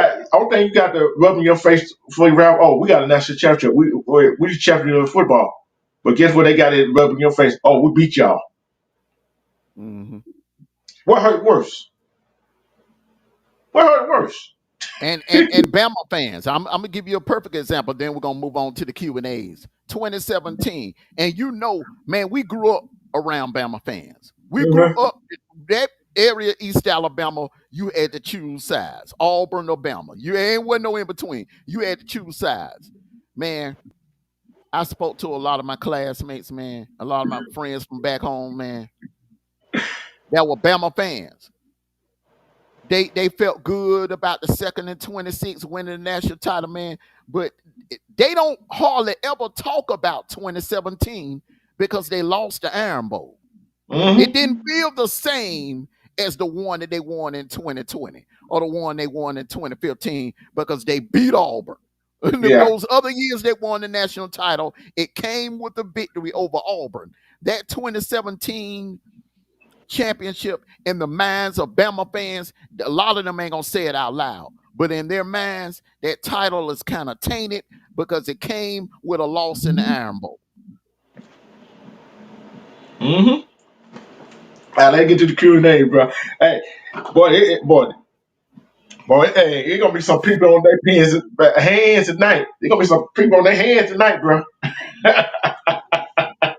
got to rub in your face for your rival. Oh, we got a national championship. We the champion of football. But guess what? They got it rubbing in your face. Oh, we beat y'all. Mm-hmm. What hurt worse? What hurt worse? And Bama fans, I'm gonna give you a perfect example. Then we're gonna move on to the Q&As. 2017, and you know, man, we grew up around Bama fans. We grew Mm-hmm. up that area, East Alabama. You had to choose sides. Auburn or Bama. You ain't wasn't no in between. You had to choose sides. Man, I spoke to a lot of my classmates, man, a lot of my friends from back home, man, that were Bama fans. They felt good about the second and 26 winning the national title, man. But they don't hardly ever talk about 2017 because they lost the Iron Bowl. It Mm-hmm. didn't feel the same as the one that they won in 2020 or the one they won in 2015 because they beat Auburn. Yeah. Those other years they won the national title, it came with a victory over Auburn. That 2017 championship in the minds of Bama fans, a lot of them ain't gonna say it out loud, but in their minds, that title is kind of tainted because it came with a loss in the Iron Bowl. Mm-hmm. All right, let's get to the Q&A, bro. Hey, boy, hey, it's gonna be some people on their hands tonight. There's gonna be some people on their hands tonight, bro.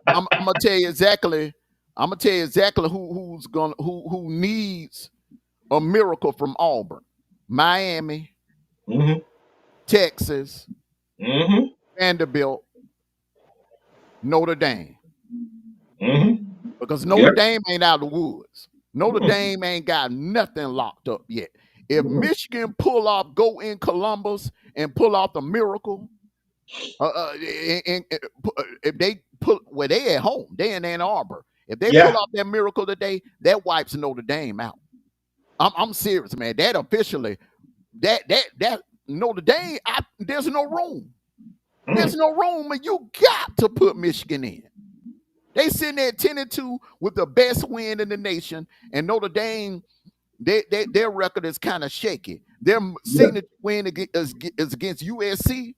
I'm gonna tell you exactly. I'm gonna tell you exactly who needs a miracle from Auburn, Miami, Mm-hmm. Texas, Mm-hmm. Vanderbilt, Notre Dame. Mm-hmm. Because Yeah. Notre Dame ain't out of the woods. Notre Mm-hmm. Dame ain't got nothing locked up yet. If Michigan pull off, go in Columbus and pull off the miracle, if they pull, well, they at home, they in Ann Arbor. If they pull Yeah. off that miracle today, that wipes Notre Dame out. I'm serious, man. That officially, that Notre Dame, there's no room. There's Mm. no room, and you got to put Michigan in. They sitting there 10-2 with the best win in the nation, and Notre Dame, their record is kind of shaky. Their Yeah. signature win is against USC.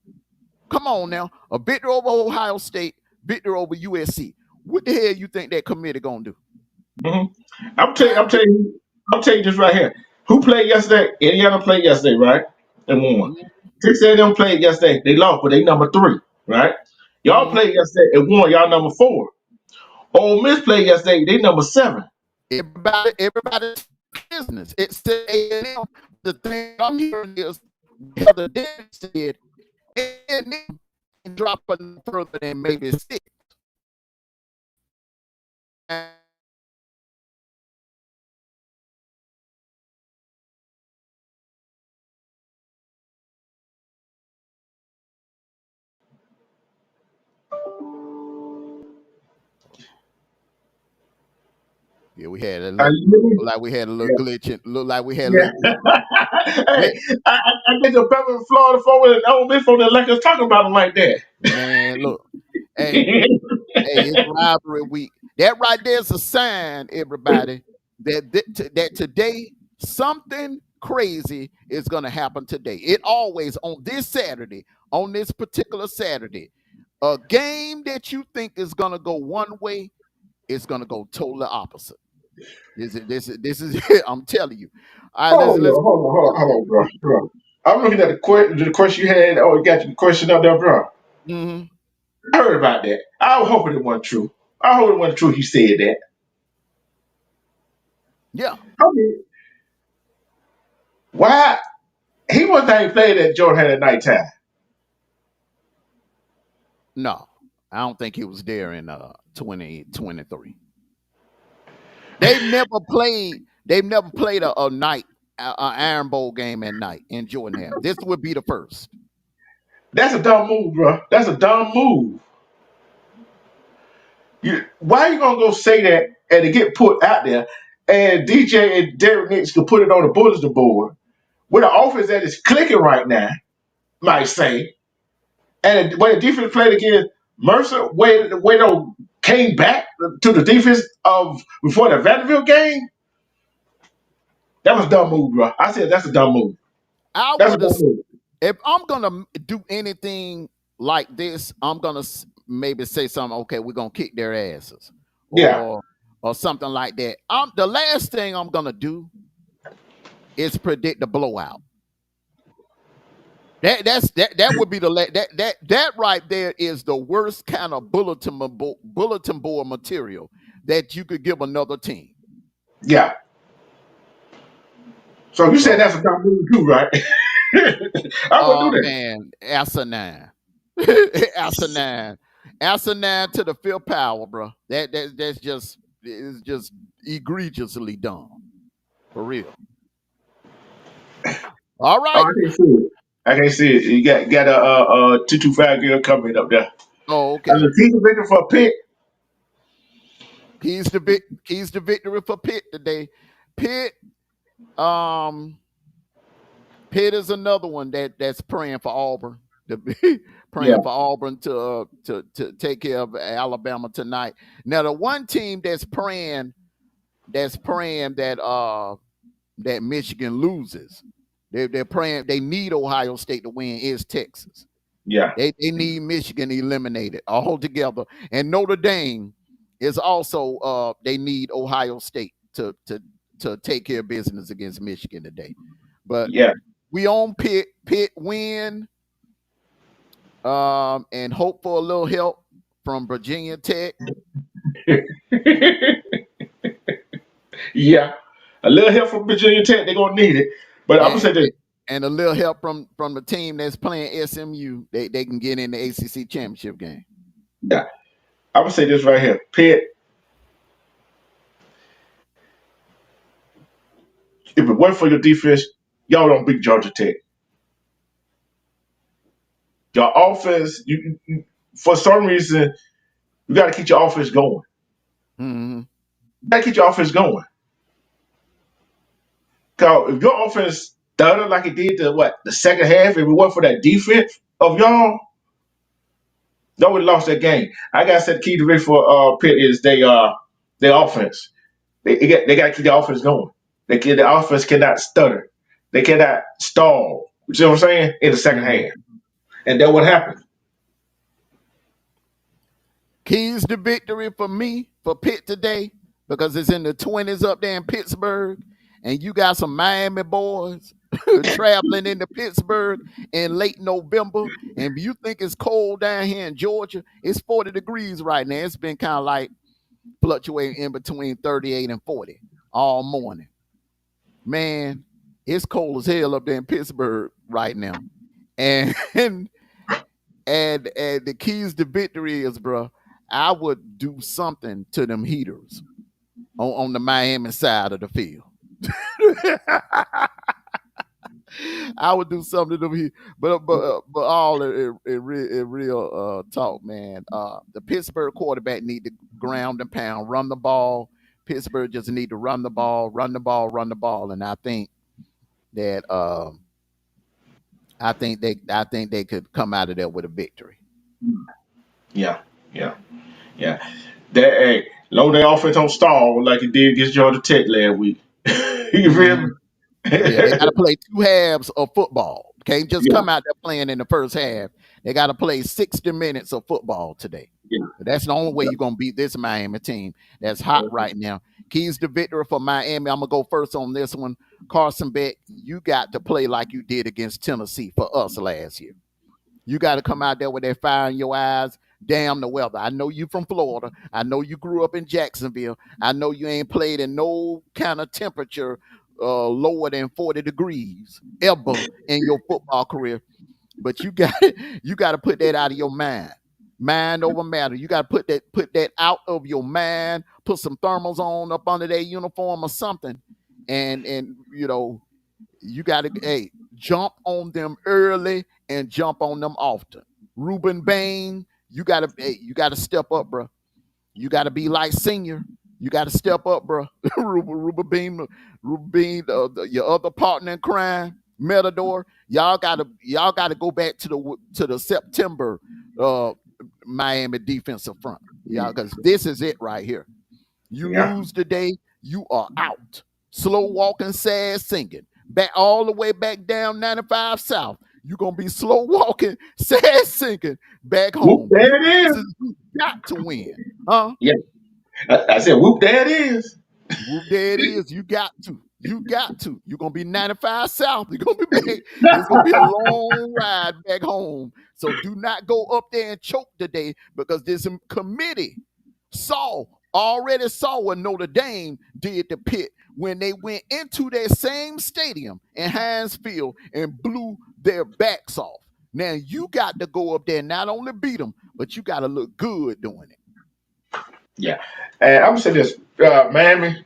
Come on now, a victory over Ohio State, victory over USC. What the hell you think that committee gonna do? Mm-hmm. I'm telling you this right here. Who played yesterday? Indiana played yesterday, right? And won. Texas A&M played yesterday. They lost, but they number 3, right? Y'all Mm-hmm. played yesterday and won. Y'all number 4. Ole Miss played yesterday. They number 7. Everybody's business. It's the A&M. The thing I'm hearing is the Dennis said A&M can drop a further than maybe 6. Yeah, we had a Are look, you hear me? like we had a little Yeah. glitch. Look like we had a little glitch. Yeah. Hey, Let, I think the Bama and Florida forward and Ole Miss for the Lakers talking about them like that. man, look. Hey, it's rivalry week. That right there is a sign, everybody, that today something crazy is going to happen today. It always on this Saturday, on this particular Saturday, a game that you think is going to go one way is going to go totally opposite. This is I'm telling you. All right, Hold let's on, hold on, hold on, hold on, bro. I'm looking at the question you had. Oh, you got the question up there, bro. mhm. I heard about that. I was hoping it wasn't true. I hope it wasn't true. He said that. Yeah. I mean, why he wasn't even playing that Jordan had at nighttime. No. I don't think he was there in 2023. They've never played a night a Iron Bowl game at night in Jordan have. This would be the first. That's a dumb move, bro. That's a dumb move. Why you gonna go say that and to get put out there, and DJ and Derek Nix could put it on the bulletin board with an offense that is clicking right now, might say, and when the defense played against Mercer, where came back to the defense of before the Vanderbilt game, that was a dumb move, bro. I said that's a dumb move. I That's a would have dumb move. if I'm gonna do anything like this, I'm gonna maybe say something. Okay, we're gonna kick their asses, Yeah, or something like that. The last thing I'm gonna do is predict a blowout. That would be that right there is the worst kind of bulletin board material that you could give another team. yeah. So you said So, that's a dumb move too, right? I wouldn't do oh that. man, asinine, asinine, asinine to the fifth power, bro. That's just is just egregiously dumb for real. All Oh, right. I can't see it. I can't see it. You got a 225 girl coming up there. Oh, And okay. the team victor for a pick. Keys to victory for Pitt today. Pitt, um, Pitt is another one that's praying for Auburn. Yeah, Praying for Auburn to take care of Alabama tonight. Now, the one team that's praying that Michigan loses. They're praying they need Ohio State to win is Texas. yeah, They need Michigan eliminated altogether. And Notre Dame is also they need Ohio State to take care of business against Michigan today. But yeah. we on Pitt win, and hope for a little help from Virginia Tech. Yeah. A little help from Virginia Tech, they're gonna need it. But I'm gonna And say this. and a little help from the team that's playing SMU, they can get in the ACC championship game. Yeah. I'm gonna say this right here. Pitt, if it weren't for your defense, y'all don't beat Georgia Tech. Your offense, for some reason, you got to keep your offense going. Mm-hmm. You got to keep your offense going. Cause if your offense stuttered like it did the second half, if it weren't for that defense of y'all would have lost that game. I gotta say the key to victory for Pitt is their offense. They got to keep the offense going. The offense cannot stutter. They cannot stall. You see what I'm saying? In the second Mm-hmm. half, and that's what happened. Keys to victory for me for Pitt today, because it's in the 20s up there in Pittsburgh, and you got some Miami boys traveling into Pittsburgh in late November. And you think it's cold down here in Georgia, it's 40 degrees right now. It's been kind of like fluctuating in between 38 and 40 all morning. Man, it's cold as hell up there in Pittsburgh right now. And and the keys to victory is, bro, I would do something to them heaters on the Miami side of the field. I would do something to them heat, but all in real talk, man. The Pittsburgh quarterback need to ground and pound, run the ball. Pittsburgh just need to run the ball, run the ball, run the ball, and I think that I think they could come out of there with a victory. Yeah, yeah, yeah. That hey, load their offense on stall like it did against Georgia Tech last week. You feel Mm-hmm. me? Yeah, they got to play two halves of football. Can't just Yeah, come out there playing in the first half. They got to play 60 minutes of football today. yeah. That's the only way you're going to beat this Miami team that's hot right now. Keys to victory for Miami. I'm going to go first on this one. Carson Beck, you got to play like you did against Tennessee for us last year. You got to come out there with that fire in your eyes. Damn the weather. I know you from Florida. I know you grew up in Jacksonville. I know you ain't played in no kind of temperature lower than 40 degrees ever in your football career. But you got to put that out of your mind. Mind over matter. You got to put that out of your mind. Put some thermals on up under their uniform or something, and you got to jump on them early and jump on them often. Ruben Bain, you got to step up, bro. You got to be like senior. You got to step up, bro. Ruben Bean, your other partner in crime, Metador. Y'all gotta go back to the September Miami defensive front, y'all, because this is it right here. You Yeah. lose today, you are out. Slow walking, sad singing. Back all the way back down 95 South. You're gonna be slow walking, sad singing back Whoop, home. there it This is. is you got to win. Huh? Yeah. I said, whoop, there it is. Whoop, there it is. You got to. You got to. You're gonna be 95 South. You're gonna be back. It's gonna be a long ride back home. So do not go up there and choke today, because this committee already saw what Notre Dame did to Pitt when they went into that same stadium in Heinz Field and blew their backs off. Now you got to go up there and not only beat them, but you got to look good doing it. Yeah. And I'm gonna say this, Miami.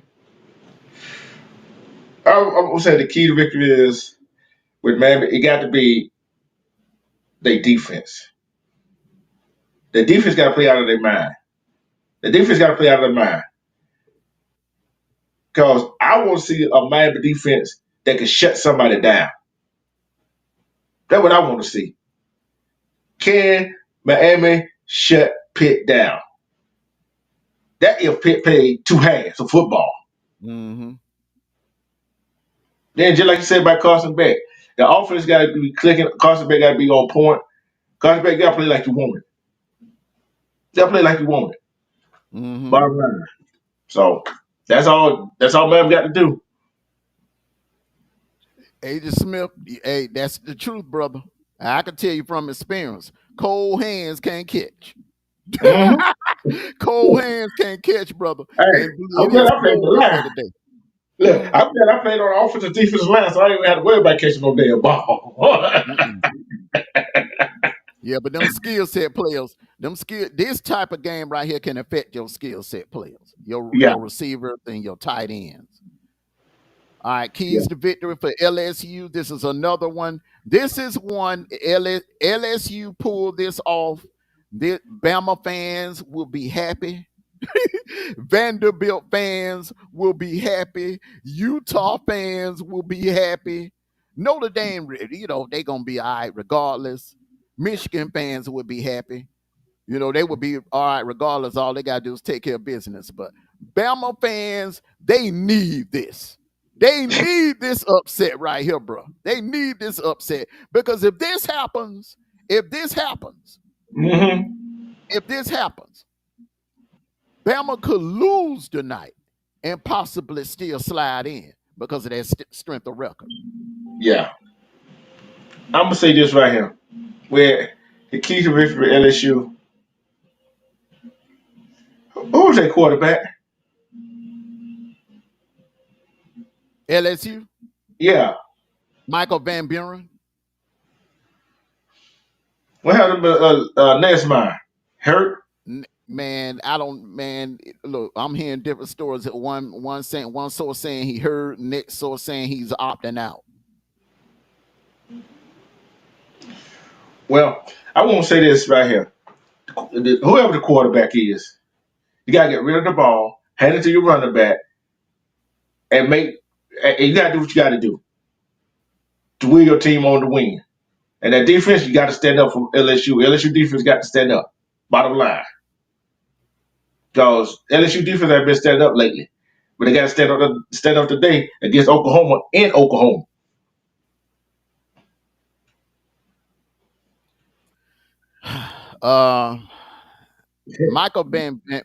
I'm gonna say the key to victory is with Miami. It got to be their defense. The defense got to play out of their mind. The defense got to play out of their mind. Because I want to see a Miami defense that can shut somebody down. That's what I want to see. Can Miami shut Pitt down? That if Pitt played two halves of football. Mm-hmm. Then just like you said about Carson Beck, the offense got to be clicking. Carson Beck got to be on point. Carson Beck got to play like you want it. Got to play like you want it. Mm-hmm. Bottom line. So that's all. That's all Miami got to do. Agent Smith, hey, that's the truth, brother. I can tell you from experience. Cold hands can't catch. Mm-hmm. Cold hands can't catch, brother. Hey, And I'm it is glad I played the cold up there line. today. Look, I played on offensive defensive line, so I didn't even have to worry about catching no damn ball. Mm-mm. Yeah, but them skill set players, this type of game right here can affect your skill set players, Yeah, your receivers and your tight ends. All right, yeah. keys to victory for LSU. This is another one. This is one LSU pulled this off. Bama fans will be happy. Vanderbilt fans will be happy. Utah fans will be happy. Notre Dame, they gonna be all right regardless. Michigan fans would be happy. They would be all right regardless. All they gotta do is take care of business. But Bama fans, they need this. They need this upset right here, bro. They need this upset because if this happens, Hmm. if this happens, Bama could lose tonight and possibly still slide in because of their strength of record. Yeah. I'm gonna say this right here. Where the key to victory for LSU, who was that quarterback? LSU, Yeah. Michael Van Buren. What happened to Nesmire? Hurt? Man, I don't. Man, look, I'm hearing different stories. One source saying he heard, next source saying he's opting out. Well, I won't say this right here. Whoever the quarterback is, you gotta get rid of the ball, hand it to your running back, and and you gotta do what you gotta do to win your team on the win. And that defense, you got to stand up for LSU. LSU defense got to stand up. Bottom line, because LSU defense have been standing up lately, but they got to stand up today against Oklahoma in Oklahoma. Uh, Michael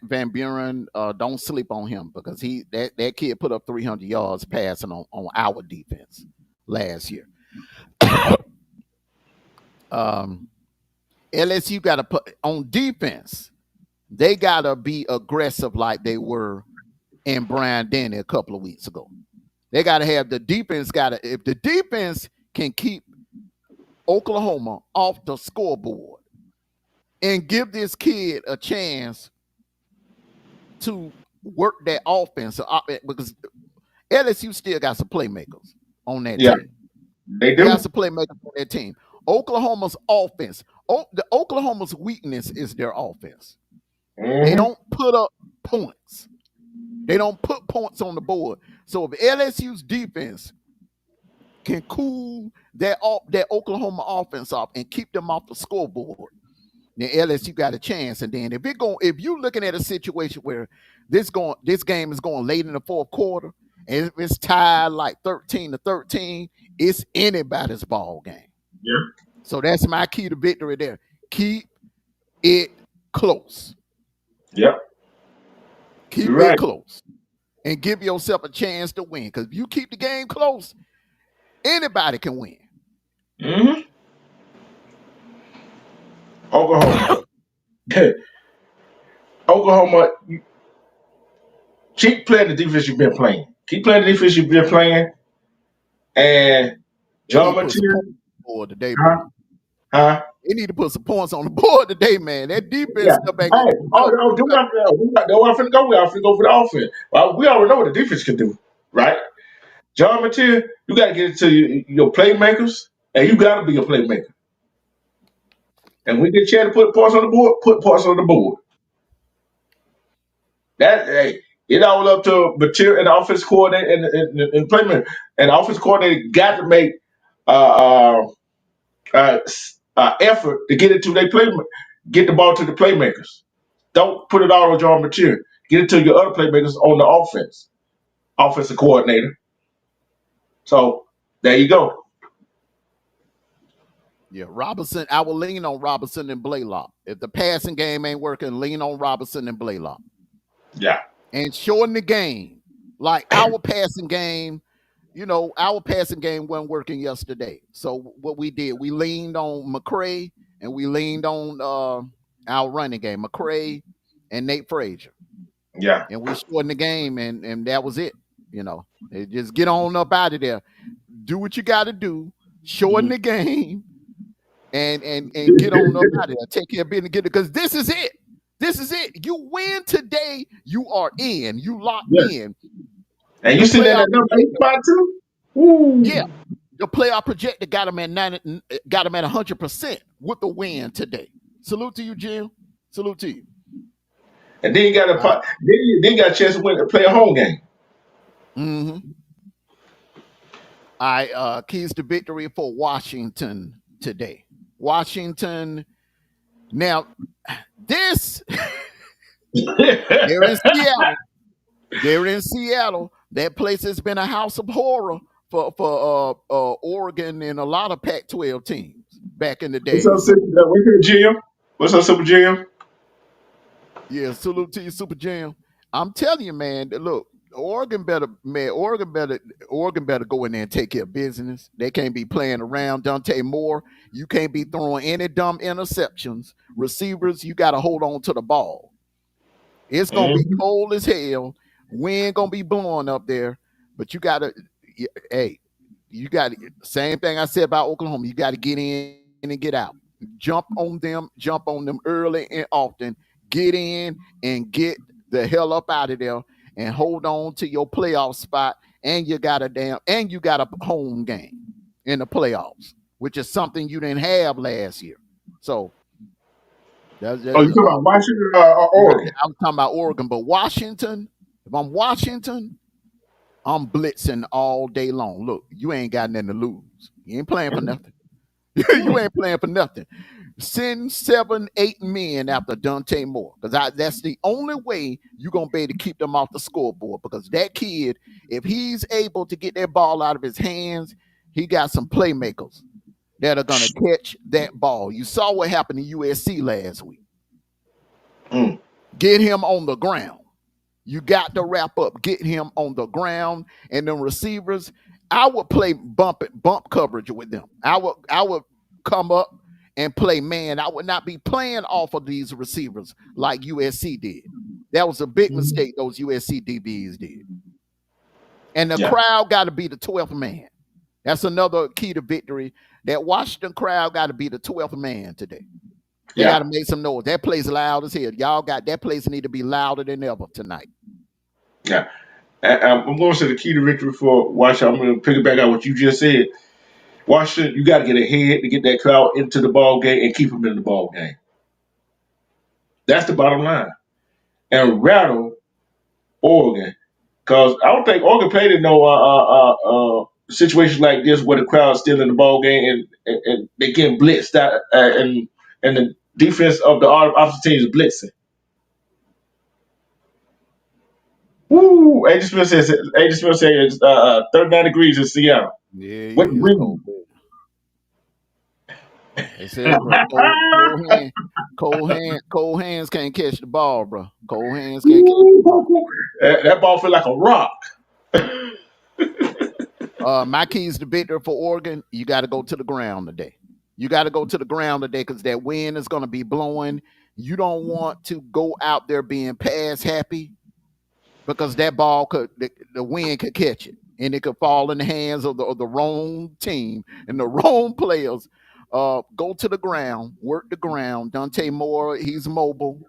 Van Buren, don't sleep on him because that kid put up 300 yards passing on our defense last year. Um, LSU got to put on defense. They got to be aggressive like they were in Brian Denny a couple of weeks ago. They got to have the defense. If the defense can keep Oklahoma off the scoreboard and give this kid a chance to work that offense because LSU still got some playmakers on that Yeah, team. they They got do. some playmakers on that team. Oklahoma's offense, the Oklahoma's weakness is their offense. They Hmm. don't put up points. They don't put points on the board. So if LSU's defense can cool that Oklahoma offense off and keep them off the scoreboard, then LSU got a chance. And then if you looking at a situation where this game is going late in the fourth quarter, and if it's tied like 13-13, it's anybody's ball game. Yeah, So that's my key to victory there. Keep it close. yeah, you're Keep it right. close. And give yourself a chance to win. Because if you keep the game close, anybody can win. Hmm. Oklahoma, Oklahoma, keep playing the defense you've been playing. Keep playing the defense you've been playing, and They need John to put some Mateer, points on the board today, huh? bro. Huh? They need to put some points on the board today, man. That Yeah. defense stuff ain't gonna Hey, do nothing. do not, that's where I'm finna go with. I'm finna go for the offense. Well, we already know what the defense can do, right? John Mateer, you got to get it to your playmakers, and you got to be a playmaker. And we get a chance to put parts on the board, put parts on the board. That hey, it all up to Mateer and the offense coordinator and playmaker. And the offense coordinator got to make uh, effort to get it to their play, get the ball to the playmakers. Don't put it all on John Mateer. Get it to your other playmakers on the offensive coordinator. So there you go. Yeah, Robinson. I will lean on Robinson and Blaylock. If the passing game ain't working, lean on Robinson and Blaylock. Yeah. And shorten the game. Like our passing game wasn't working yesterday. So what we did, we leaned on McCray and we leaned on our running game, McCray and Nate Frazier. Yeah. And we shortened the game and that was it. You know, just get on up out of there. Do what you got to do. Shorten Mhm. the game and get on up out of there. Take care of business. Get it because this is it. This is it. You win today, you are in. You locked Yeah. in. And you The sitting in playoff that number eight projector, spot too? yeah. Ooh. The playoff projector got him at 90, got him at 100% with the win today. Salute to you, Jim. Salute to you. And then you got a All right. pot. Then you got a chance to win to play a home game. Mm-hmm. All right. Keys to victory for Washington today. Washington. Now, this they're in Seattle. They're in Seattle. That place has been a house of horror for Oregon and a lot of Pac-12 teams back in the What's up, day. Super? So What's up, Jim? What's up, Super Jim? yeah, salute to you, Super Jam. I'm telling you, man. Look, Oregon better, man. Oregon better go in there and take care of business. They can't be playing around. Dante Moore, you can't be throwing any dumb interceptions. Receivers, you got to hold on to the ball. It's gonna be Mm-hmm. cold as hell. Wind gonna be blowing up there, but you gotta, hey, you got same thing I said about Oklahoma. You got to get in and get out. Jump on them early and often. Get in and get the hell up out of there and hold on to your playoff spot. And you got a home game in the playoffs, which is something you didn't have last year. So Oh, you that's talking about Washington or yeah, Oregon? I'm talking about Oregon, but Washington. If I'm Washington, I'm blitzing all day long. Look, you ain't got nothing to lose. You ain't playing for nothing. You Mm. ain't playing for nothing. Send 7, 8 men after Dante Moore because that's the only way you're gonna be able to keep them off the scoreboard. Because that kid, if he's able to get that ball out of his hands, he got some playmakers that are gonna catch that ball. You saw what happened to USC last week. Mm. Get him on the ground. You got to wrap up, get him on the ground, and then receivers. I would play bump coverage with them. I would come up and play man. I would not be playing off of these receivers like USC did. That was a big mistake those USC DBs did. And the Yeah, crowd got to be the 12th man. That's another key to victory. That Washington crowd got to be the 12th man today. They got yeah, to make some noise. That place loud as hell. Y'all got that place need to be louder than ever tonight. yeah. I'm going to say the key to victory for Washington. I'm going to piggyback on what you just said. Washington, you got to get ahead to get that crowd into the ball game and keep them in the ball game. That's the bottom line. And rattle Oregon, because I don't think Oregon played in no situation like this where the crowd's still in the ball game and they getting blitzed out and the defense of the opposite team is blitzing. Woo! Agent Smith says it's 39 degrees in Seattle. Yeah, What yeah, it's breeze? cold. They said, bro, cold hands can't catch the ball, bro. Cold hands can't catch the ball. Woo! That ball feel like a rock. My keys to victory for Oregon, you got to go to the ground today. You got to go to the ground today because that wind is going to be blowing. You don't want to go out there being pass happy because that ball the wind could catch it and it could fall in the hands of the wrong team and the wrong players. Go to the ground, work the ground. Dante Moore, he's mobile.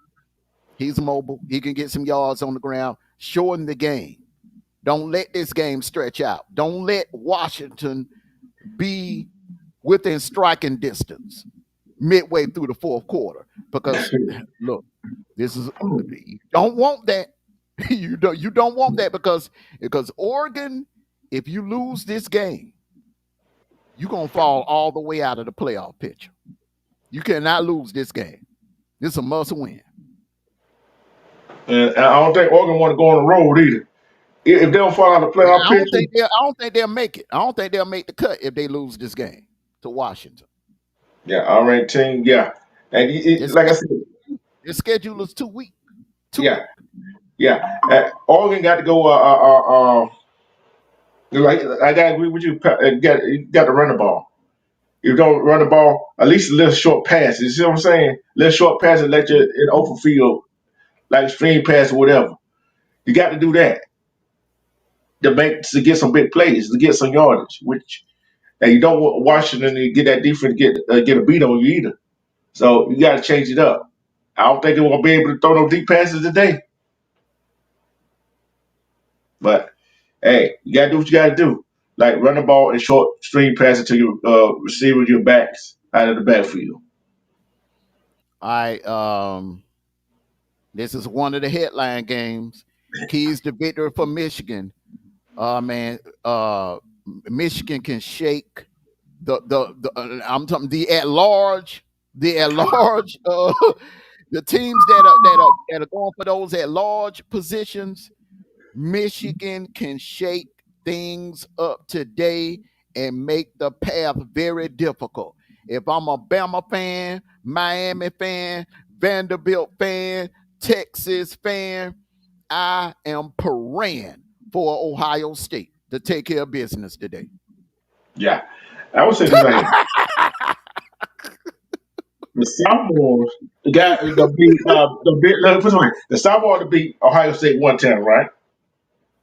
He's mobile. He can get some yards on the ground. Shorten the game. Don't let this game stretch out. Don't let Washington be within striking distance midway through the fourth quarter. Because look, this is you don't want that. You don't want that because Oregon, if you lose this game, you're gonna fall all the way out of the playoff picture. You cannot lose this game. This is a must win. And I don't think Oregon want to go on the road either. If they don't fall out of the Yeah, playoff picture, I don't think they'll make it. I don't think they'll make the cut if they lose this game to Washington. yeah, our ranked team, yeah. And Their, like I sch- said, their schedule is too weak. Too yeah, weak. yeah. Oregon got to go. Like I gotta agree with you. You got to run the ball. If you don't run the ball, at least a little short pass. You see what I'm saying? Little short pass and let you in open field, like screen pass or whatever. You got to do that. to get some big plays, to get some yardage. Which and you don't want Washington to get that defense get a beat on you either. So you got to change it up. I don't think they're gonna be able to throw no deep passes today. But hey, you gotta do what you gotta do. Like run the ball and short string passes to your receiver, your backs out of the backfield. All right. This is one of the headline games. Keys to victory for Michigan. Man, Michigan can shake I'm talking the at large the teams that are going for those at large positions. Michigan can shake things up today and make the path very difficult. If I'm a Bama fan, Miami fan, Vanderbilt fan, Texas fan, I am praying for Ohio State to take care of business today. Yeah, I would say the same. The sophomores, the guy, the put it away. The sophomore to beat Ohio State one time, right?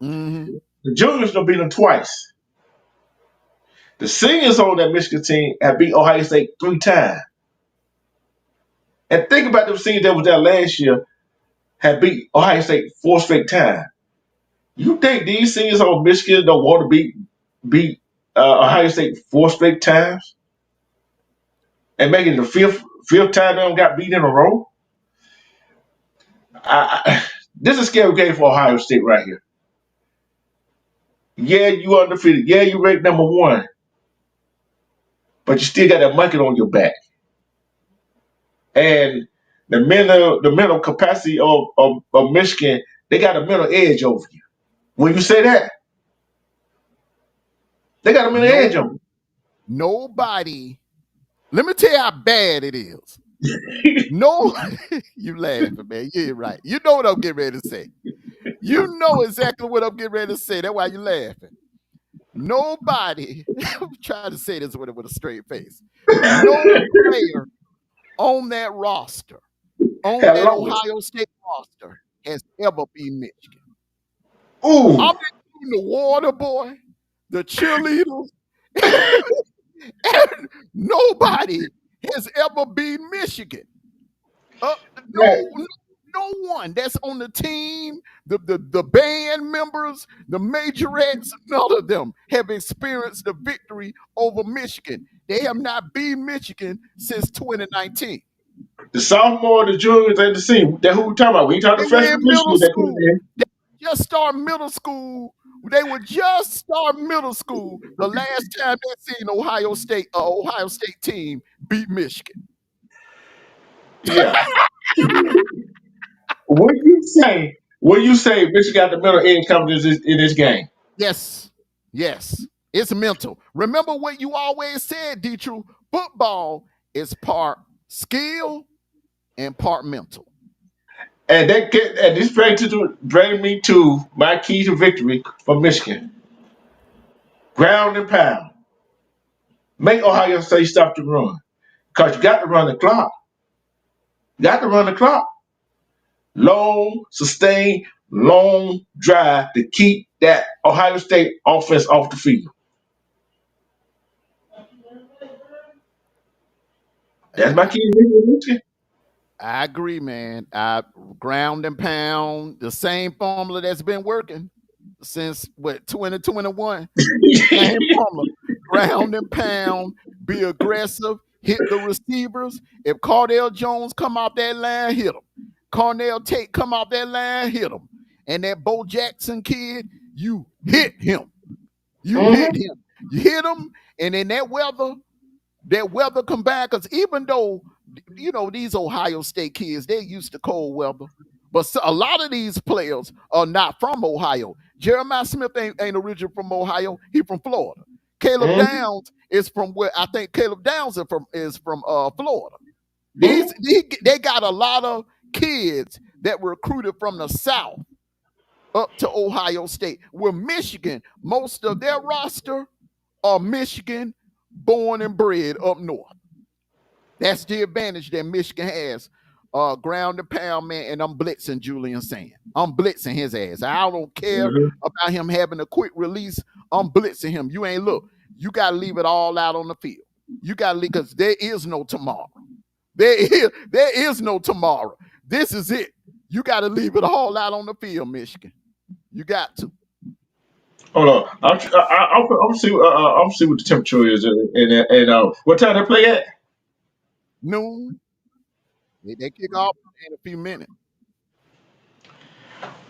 Mm-hmm. The juniors to beat them twice. The seniors on that Michigan team have beat Ohio State 3 times. And think about the seniors that was there last year have beat Ohio State 4 straight times. You think these seniors on Michigan don't want to beat Ohio State 4 straight times and make it the fifth time they don't got beat in a row? This is a scary game for Ohio State right here. Yeah, you undefeated. Yeah, you ranked number one, but you still got that monkey on your back. And the mental capacity of Michigan, they got a mental edge over you. When you say that, they got a mental edge No, on nobody. Let me tell you how bad it is. you. No, you laughing, man. You're right. You know what I'm getting ready to say. You know exactly what I'm getting ready to say. That's why you're laughing. Nobody, I'm trying to say this with a straight face. No player on that roster, on that Hello. Ohio State roster, has ever been Michigan. Ooh. I'm including the water boy, the cheerleaders, and nobody has ever been Michigan. Uh, Yeah. no one that's on the team, the band members, the majorettes, none of them have experienced the victory over Michigan. They have not beat Michigan since 2019. The sophomore, the juniors, and the senior. That who we talking about? We ain't talking They the were freshman in middle Michigan that coming school. in. They just start middle school. They were just start middle school the last time they seen Ohio State team beat Michigan. Yeah. When you say Michigan got the middle edge coming in this game? Yes, yes, it's mental. Remember what you always said, Deetru. Football is part skill and part mental. And this bring me to my key to victory for Michigan. Ground and pound. Make Ohio State stop the run. Because you got to run the clock. You got to run the clock. Long, sustained, long drive to keep that Ohio State offense off the field. That's my key to victory, Michigan. I agree, man. I ground and pound, the same formula that's been working since what 2021. Same formula. Ground and pound, be aggressive, hit the receivers. If Cardell Jones come off that line, hit him. Cornell Tate come off that line, hit him. And that Bo Jackson kid, you hit him. You hit Mhm. him. You hit him, and in that weather combined, because even though these Ohio State kids, they're used to cold weather, but a lot of these players are not from Ohio. Jeremiah Smith ain't originally from Ohio. He from Florida. Caleb Mhm. Downs is from where I think Caleb Downs is from Florida. Mhm. They got a lot of kids that recruited from the South up to Ohio State. Where Michigan, most of their roster are Michigan born and bred up north. That's the advantage that Michigan has ground and pound man, and I'm blitzing Julian Sand. I'm blitzing his ass. I don't care Mhm. about him having a quick release. I'm blitzing him. You ain't look. You got to leave it all out on the field. You got to leave because there is no tomorrow. There is no tomorrow. This is it. You got to leave it all out on the field, Michigan. You got to. Hold on. I'm see what the temperature is and what time they play at? Noon. They kick off in a few minutes.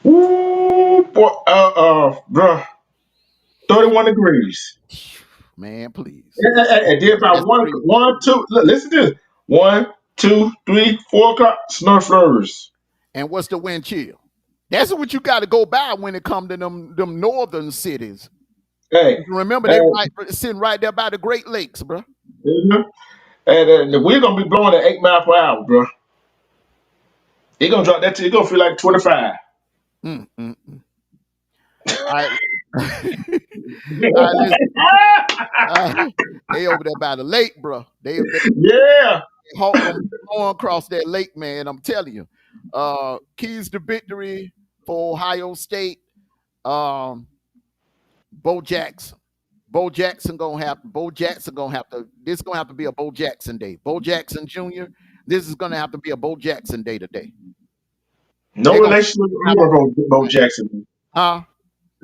Ooh, boy, bruh, 31 degrees. Man, please. And then by That's crazy. one, two. Look, listen to this. 1, 2, 3, 4 o'clock. Snow flurries. And what's the wind chill? That's what you got to go by when it come to them northern cities. Hey, Remember, they and, sitting right there by the Great Lakes, bro. mhm. And the wind gonna be blowing at 8 miles per hour, bro. It gonna drop that to you. Gonna feel like 25. Mm, mm, mm. All right. All right, listen. They over there by the lake, bro. They Yeah. hawk gonna be blowing across that lake, man. I'm telling you. Keys to victory for Ohio State. Bo Jackson. Bo Jackson gonna have to. This gonna have to be a Bo Jackson day. Bo Jackson Jr. This is gonna have to be a Bo Jackson day today. No They're gonna relation to have Auburn, Bo Jackson. huh?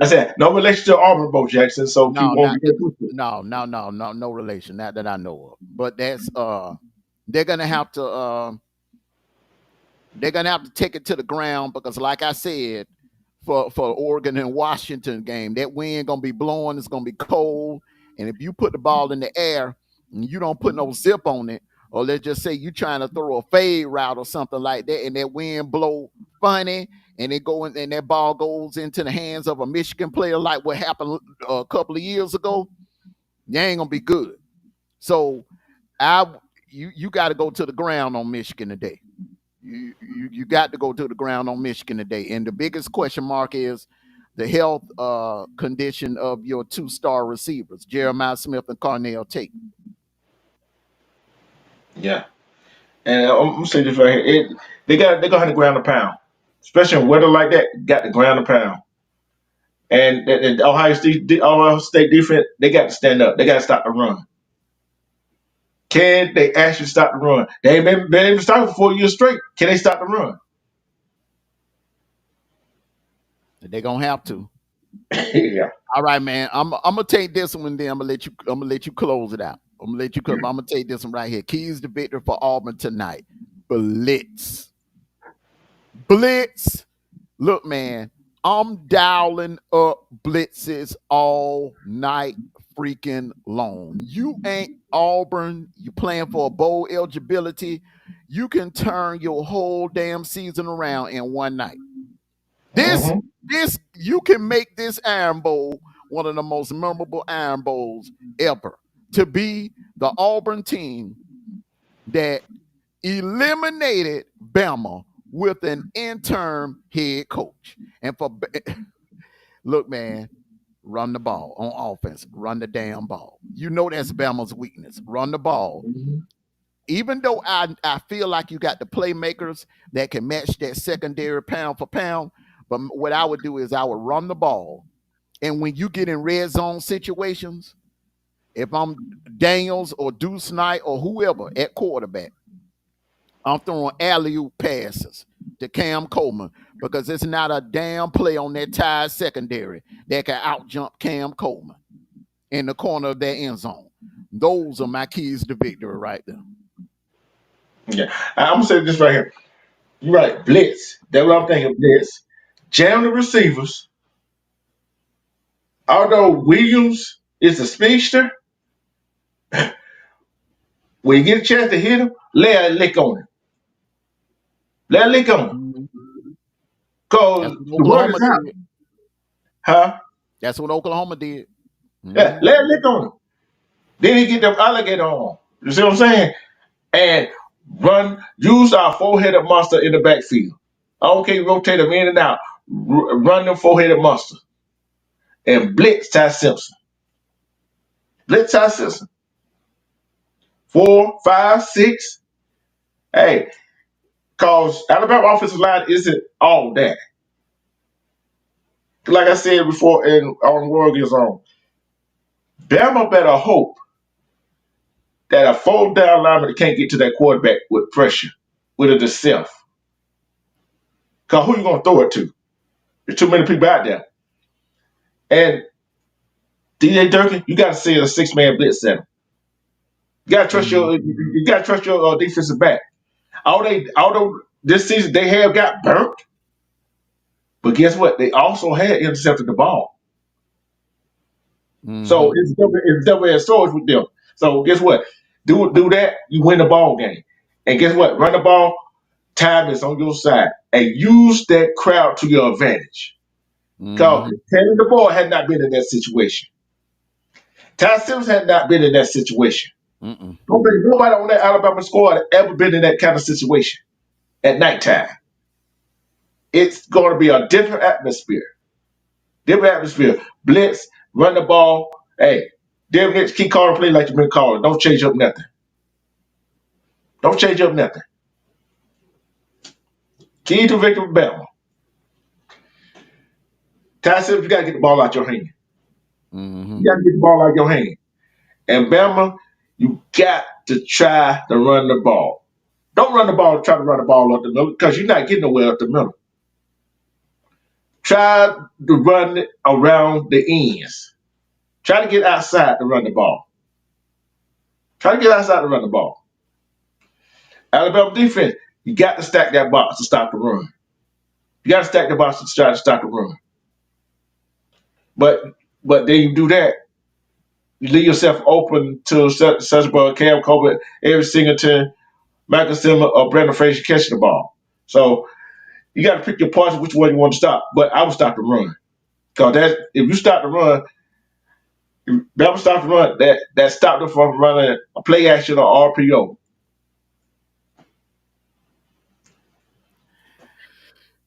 I said no relation to Auburn, Bo Jackson. So No, people won't not be confused. no relation. Not that I know of. But that's they're gonna have to take it to the ground because, like I said, for Oregon and Washington game, that wind gonna be blowing. It's gonna be cold, and if you put the ball in the air and you don't put no zip on it, or let's just say you trying to throw a fade route or something like that, and that wind blow funny, and and that ball goes into the hands of a Michigan player, like what happened a couple of years ago, you ain't gonna be good. So I you got to go to the ground on Michigan today. You got to go to the ground on Michigan today. And the biggest question mark is the health condition of your two-star receivers, Jeremiah Smith and Carnell Tate. Yeah. And I'm gonna say this right here. They gonna have to ground a pound, especially in weather like that. Got to ground a pound. And the Ohio State defense, they got to stand up. They got to stop the run. Can they actually stop the run? They ain't been able to stop it for 4 years straight. Can they stop the run? They're gonna have to. Yeah. All right, man. I'm gonna take this one. Then I'm gonna let you close it out. I'm gonna take this one right here. Keys to victory for Auburn tonight. Blitz. Blitz. Look, man, I'm dialing up blitzes all night freaking long. You ain't Auburn. You playing for a bowl eligibility. You can turn your whole damn season around in one night. This, Mm-hmm. this, you can make this Iron Bowl one of the most memorable Iron Bowls ever. To be the Auburn team that eliminated Bama with an interim head coach. And for look, man, run the ball on offense, run the damn ball. You know that's Bama's weakness. Run the ball. Even though I feel like you got the playmakers that can match that secondary pound for pound, but what I would do is I would run the ball. And when you get in red zone situations, if I'm Daniels or Deuce Knight or whoever at quarterback, I'm throwing alley-oop passes to Cam Coleman because it's not a damn play on that tied secondary that can out-jump Cam Coleman in the corner of that end zone. Those are my keys to victory right there. Yeah. I'm gonna say this right here. You're right. Blitz. That's what I'm thinking. Blitz. Jam the receivers. Although Williams is a speedster, when you get a chance to hit him, lay a lick on him. Lay a lick on him. That's Cause what the word Oklahoma is out. did. Huh? That's what Oklahoma did. Yeah, Mhm. lay a lick on him. Then he get the alligator on. You see what I'm saying? And use our four-headed monster in the backfield. I don't care, rotate them in and out. Run them four-headed monster. And blitz Ty Simpson. Blitz Ty Simpson. 4, 5, 6. Hey, Because Alabama offensive line isn't all that. Like I said before on World Gears On, Bama better hope that a fourth down lineman can't get to that quarterback with pressure, with a self. Because who you going to throw it to? There's too many people out there. And DJ Durkin, you got to see a six-man blitz center. You got to trust your defensive back. Although this season they have got burnt, but guess what? They also had intercepted the ball. So it's double-edged swords with them. So guess what? Do that, you win the ball game. And guess what? Run the ball, time is on your side. And use that crowd to your advantage. Because Tanner DeBoer had not been in that situation. Ty Sims had not been in that situation. Nobody on that Alabama squad had ever been in that kind of situation at nighttime. It's going to be a different atmosphere. Different atmosphere. Blitz, run the ball. Hey, Devin Nix, keep calling play like you've been calling. Don't change up nothing. Don't change up nothing. Key to victory with Bama. Ty Sims, you got to get the ball out your hand. You got to get the ball out your hand. And Bama, you got to try to run the ball. Don't run the ball and try to run the ball up the middle because you're not getting nowhere up the middle. Try to run it around the ends. Try to get outside to run the ball. Try to get outside to run the ball. Alabama defense, you got to stack that box to stop the run. You got to stack the box to try to stop the run. But then you do that, you leave yourself open to such as Cam Colbert, Eric Singleton, Michael Simmer, or Brandon Frazier catching the ball. So you got to pick your parts which one you want to stop. But I would stop the run. Because if you stop the run, Bama stop the run, that stopped them from running a play action or RPO.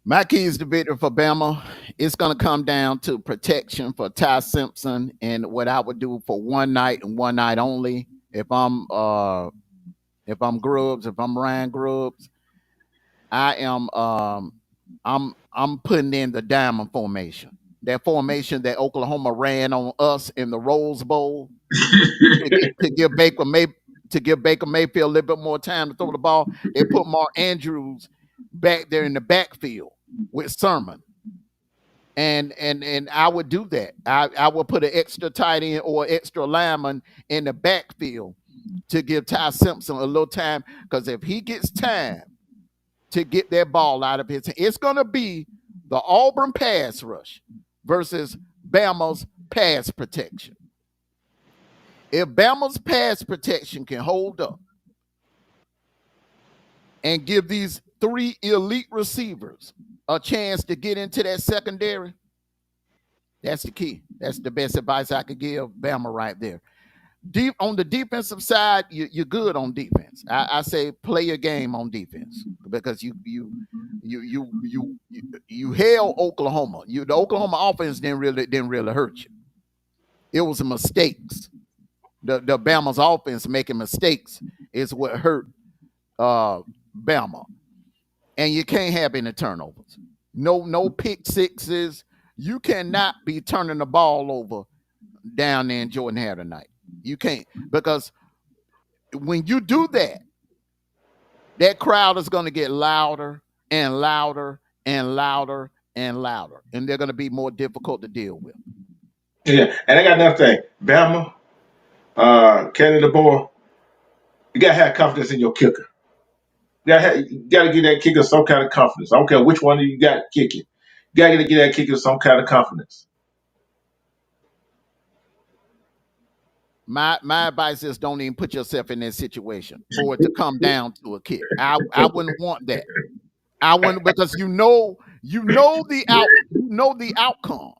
My keys to victory for Bama, it's going to come down to protection for Ty Simpson and what I would do for one night and one night only. If I'm Grubbs, if I'm Ryan Grubbs, I'm putting in the diamond formation. That formation that Oklahoma ran on us in the Rose Bowl to give Baker Mayfield a little bit more time to throw the ball. They put Mark Andrews back there in the backfield with Sermon. And I would do that. I would put an extra tight end or extra lineman in the backfield to give Ty Simpson a little time. Because if he gets time to get that ball out of his hand, it's going to be the Auburn pass rush versus Bama's pass protection. If Bama's pass protection can hold up and give these three elite receivers a chance to get into that secondary, that's the key. That's the best advice I could give Bama right there. Deep on the defensive side, you're good on defense. I say play your game on defense because you held Oklahoma. The Oklahoma offense didn't really hurt you. It was mistakes. The Bama's offense making mistakes is what hurt Bama. And you can't have any turnovers. No pick sixes. You cannot be turning the ball over down there in Jordan-Hare tonight. You can't, because when you do that, that crowd is going to get louder and louder and louder and louder, and they're going to be more difficult to deal with. Yeah, and I got another thing. Bama, Canada boy, you got to have confidence in your kicker. You got to give that kicker some kind of confidence. I don't care which one you got kicking. You got to give that kicker some kind of confidence. My advice is don't even put yourself in that situation for it to come down to a kick. I wouldn't want that. I wouldn't, because you know the outcome.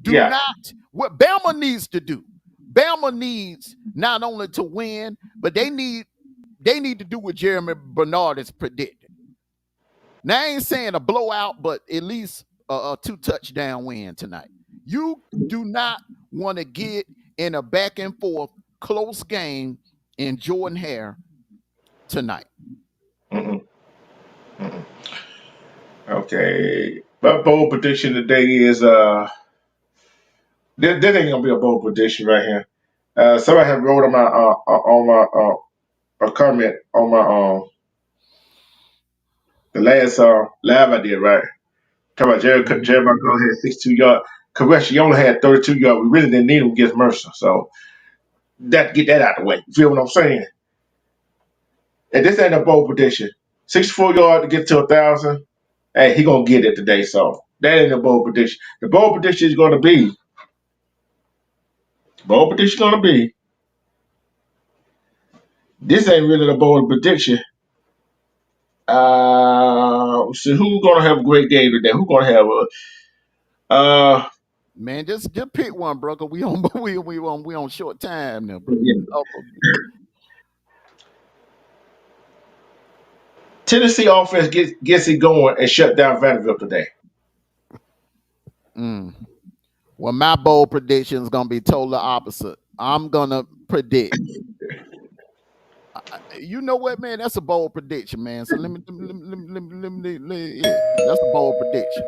Do not what Bama needs to do. Bama needs not only to win, but they need to do what Jeremy Bernard is predicting. Now I ain't saying a blowout, but at least a 2-touchdown win tonight. You do not want to get in a back and forth close game in Jordan-Hare tonight. Okay. My bold prediction today is this ain't gonna be a bold prediction right here. Somebody had wrote on my a comment on my the last live I did, right? Talking about Mhm. Jeremiah Cole had 62 yards. Correct, he only had 32 yards. We really didn't need him against Mercer. So that get that out of the way. You feel what I'm saying? And this ain't a bold prediction. 64 yards to get to 1,000. Hey, he gonna get it today. So that ain't a bold prediction. The bold prediction is gonna be this ain't really a bold prediction. So who's gonna have a great game today? Who's gonna have a Man, just pick one, bro. 'Cause we on we on short time now, bro. yeah. Oh, Tennessee offense gets it going and shut down Vanderbilt today. mm. Well, my bold prediction is gonna be totally opposite. I'm gonna predict. You know what, man? That's a bold prediction, man. So yeah, that's a bold prediction.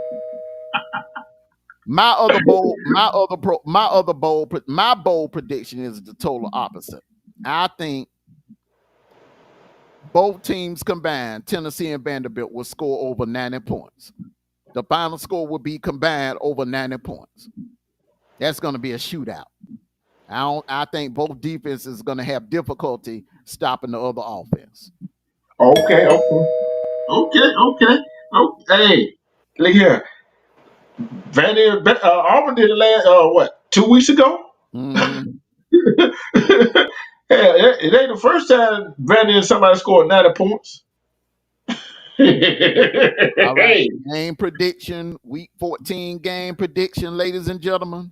My bold prediction is the total opposite. I think both teams combined, Tennessee and Vanderbilt, will score over 90 points. The final score will be combined over 90 points. That's going to be a shootout. I think both defenses are going to have difficulty stopping the other offense. Okay, okay, okay. Hey, look here. Auburn did it last what 2 weeks ago. Hmm. It ain't the first time Vandy and somebody scored 90 points. All right. Hey, Game prediction, week 14 game prediction, ladies and gentlemen.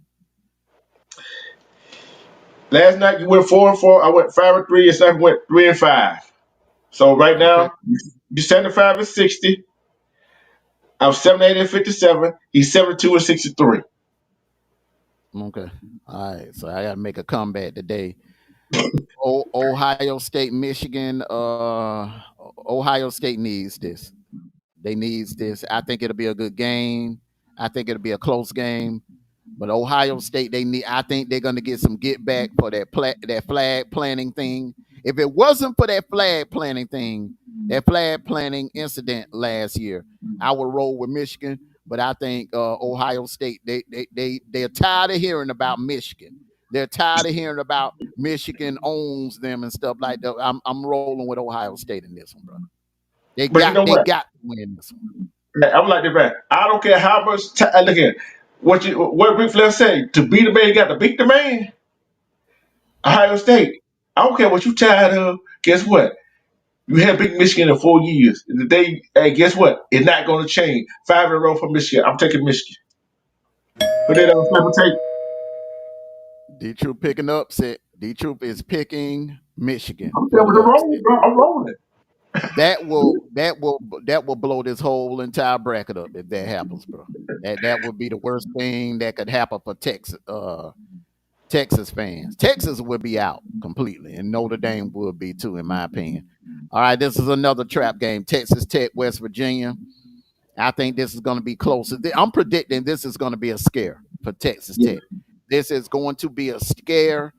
last night you went 4-4. I went 5-3, and Steph went 3-5. So right Okay. now you're 75-60. I'm 78-57. He's 72-63. Okay. All right. So I got to make a comeback today. Ohio State, Michigan. Ohio State needs this. They needs this. I think it'll be a good game. I think it'll be a close game. But Ohio State, they need. I think they're going to get some get back for that flag planting thing. If it wasn't for that flag planting thing, that flag planting incident last year, I would roll with Michigan. But I think Ohio State, they're tired of hearing about Michigan. They're tired of hearing about Michigan owns them and stuff like that. I'm rolling with Ohio State in this one, bro. They But you got know they what? got to win this one. I'm like that man. I don't care how much time. Look here. What Ric Flair say? To beat the man, you got to beat the man. Ohio State. I don't care what you tired of. Guess what? You have beat Michigan in 4 years. Hey, guess what? It's not going to change. 5 in a row for Michigan. I'm taking Michigan. Put that on Slapper tape. D-Troop picking the upset. D-Troop is picking Michigan I'm for telling the the roll, upset. bro. I'm rolling. That will blow this whole entire bracket up if that happens, bro. That would be the worst thing that could happen for Texas fans. Texas would be out completely, and Notre Dame would be too, in my opinion. All right, this is another trap game. Texas Tech, West Virginia. I think this is going to be close. I'm predicting this is going to be a scare for Texas Yeah. Tech. This is going to be a scare.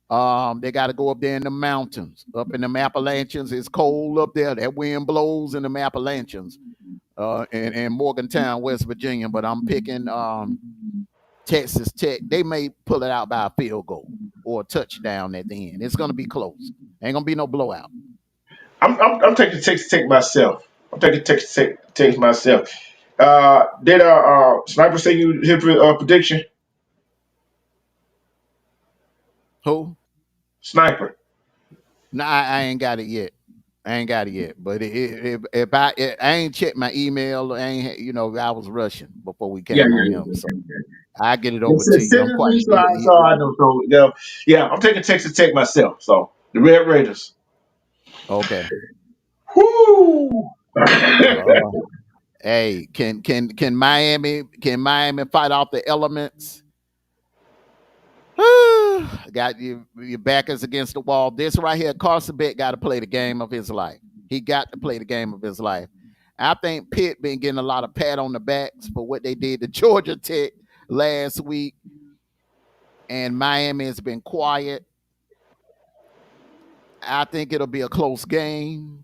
They got to go up there in the mountains, up in the Appalachians. It's cold up there. That wind blows in the Appalachians, in Morgantown, West Virginia. But I'm picking Texas Tech. They may pull it out by a field goal or a touchdown at the end. It's going to be close. Ain't going to be no blowout. I'm taking Texas Tech myself. I'm taking Texas Tech myself. Did Sniper say you hit prediction? Who? Sniper. Nah, I ain't got it yet. I ain't got it yet. But if I ain't checked my email, I was rushing before we Yeah, came on yeah, him. yeah. So I get it Yeah, over to you. send I'm it to quite. me so I know. So yeah, I'm taking Texas Tech myself. So the Red Raiders. Okay. Whoo! Uh, hey, can Miami fight off the elements? Got your back is against the wall. This right here, Carson Beck got to play the game of his life. He got to play the game of his life. I think Pitt been getting a lot of pat on the backs for what they did to Georgia Tech last week, and Miami has been quiet. I think it'll be a close game,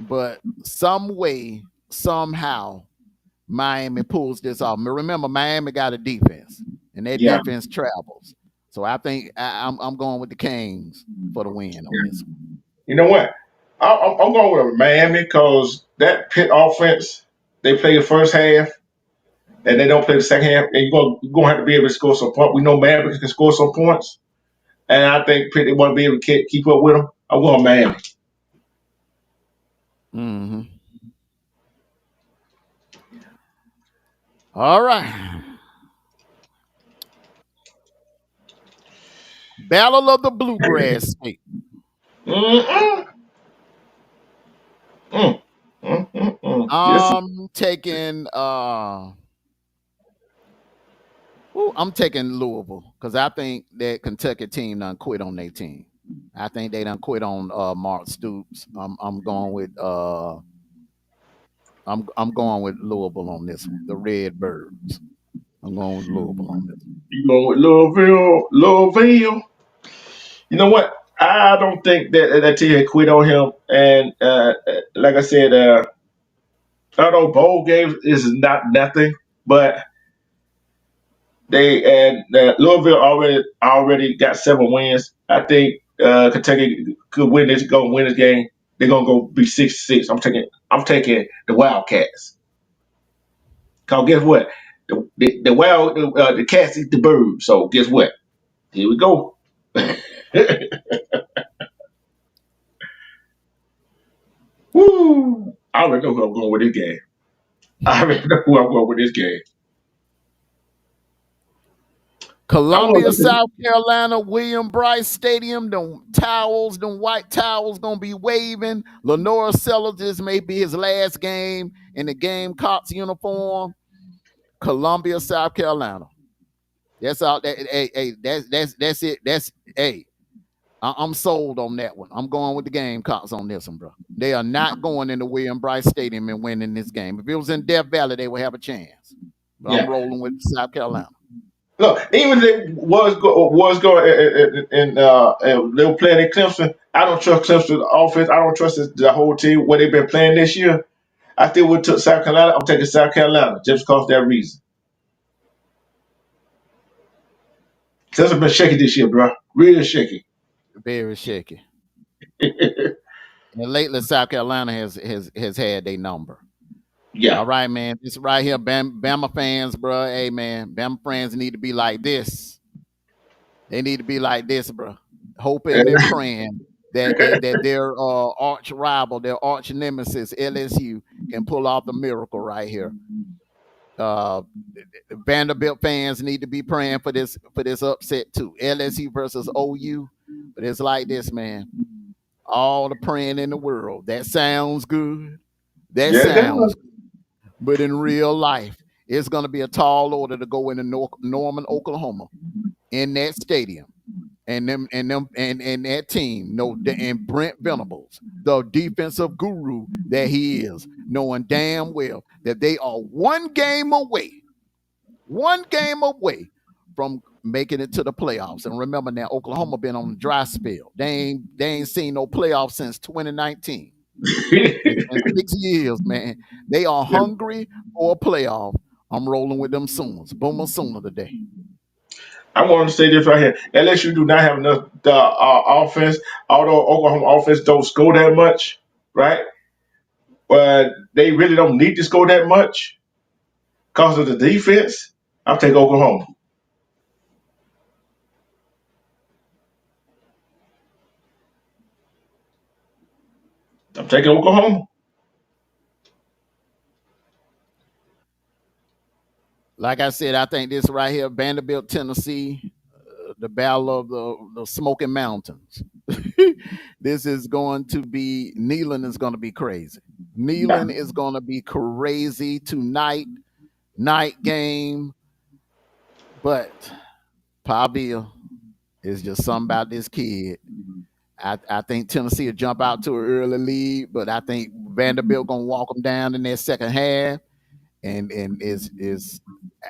but some way, somehow, Miami pulls this off. Remember, Miami got a defense, and their Yeah. defense travels. So I think I'm going with the Canes for the win on this one. You know what? I'm going with Miami because that Pitt offense, they play the first half and they don't play the second half, and you're gonna have to be able to score some points. We know Miami can score some points, and I think Pitt they want to be able to keep up with them. I'm going Miami. Mm-hmm. All right. Battle of the Bluegrass State. Mm-mm. Mm. Yes. I'm taking I'm taking Louisville because I think that Kentucky team done quit on their team. I think they done quit on Mark Stoops. I'm going with I'm going with Louisville on this one. The Redbirds. I'm going with Louisville on this. You going with Louisville. You know what? I don't think that team had quit on him. And like I said, although bowl games is not nothing, but they and Louisville already got 7 wins. I think Kentucky could win this. Go win this game. They're gonna go be 6-6. I'm taking the Wildcats. Cause guess what? The cats eat the bird. So guess what? Here we go. Woo! I already know who I'm going with this game. I already know who I'm going with this game. I'm Columbia, going. South Carolina, William Bryce Stadium. Them white towels gonna be waving. Lenora Sellers, this may be his last game in the Gamecocks uniform. Columbia, South Carolina. That's all. That's it. I'm sold on that one. I'm going with the Gamecocks on this one, bro. They are not going into William Bryce Stadium and winning this game. If it was in Death Valley, they would have a chance. But I'm Yeah. rolling with South Carolina. Look, even if they was going and they were playing in Clemson, I don't trust Clemson's offense. I don't trust the whole team what they've been playing this year. I still would took South Carolina. I'm taking South Carolina just because of that reason. Clemson been shaky this year, bro. Real shaky. Very shaky. And lately, South Carolina has had their number. Yeah. All right, man. This right here, Bama fans, bro. Hey, man, Bama fans need to be like this. They need to be like this, bro. Hoping and praying that their arch rival, their arch nemesis, LSU, can pull off the miracle right here. Uh, Vanderbilt fans need to be praying for this upset too. LSU versus OU, but it's like this, man. All the praying in the world. That sounds good. That Yeah, it sounds does. good. But in real life, it's going to be a tall order to go into Norman, Oklahoma, in that stadium, and that team, and Brent Venables, the defensive guru that he is, knowing damn well that they are one game away from making it to the playoffs. And remember now, Oklahoma been on a dry spell. They ain't seen no playoffs since 2019. It's been 6 years, man. They are hungry for a playoff. I'm rolling with them Sooners. Boomer Sooner today. I want to say this right here. LSU do not have enough offense, although Oklahoma offense don't score that much, right? But they really don't need to score that much because of the defense. I'll take Oklahoma. I'm taking Oklahoma. Like I said, I think this right here, Vanderbilt, Tennessee, the battle of the Smoky Mountains. This is going to be Neyland is going to be crazy. Yeah. Neyland is going to be crazy tonight. Night game, but Pavia is just something about this kid. I think Tennessee will jump out to an early lead, but I think Vanderbilt gonna walk them down in their second half, and is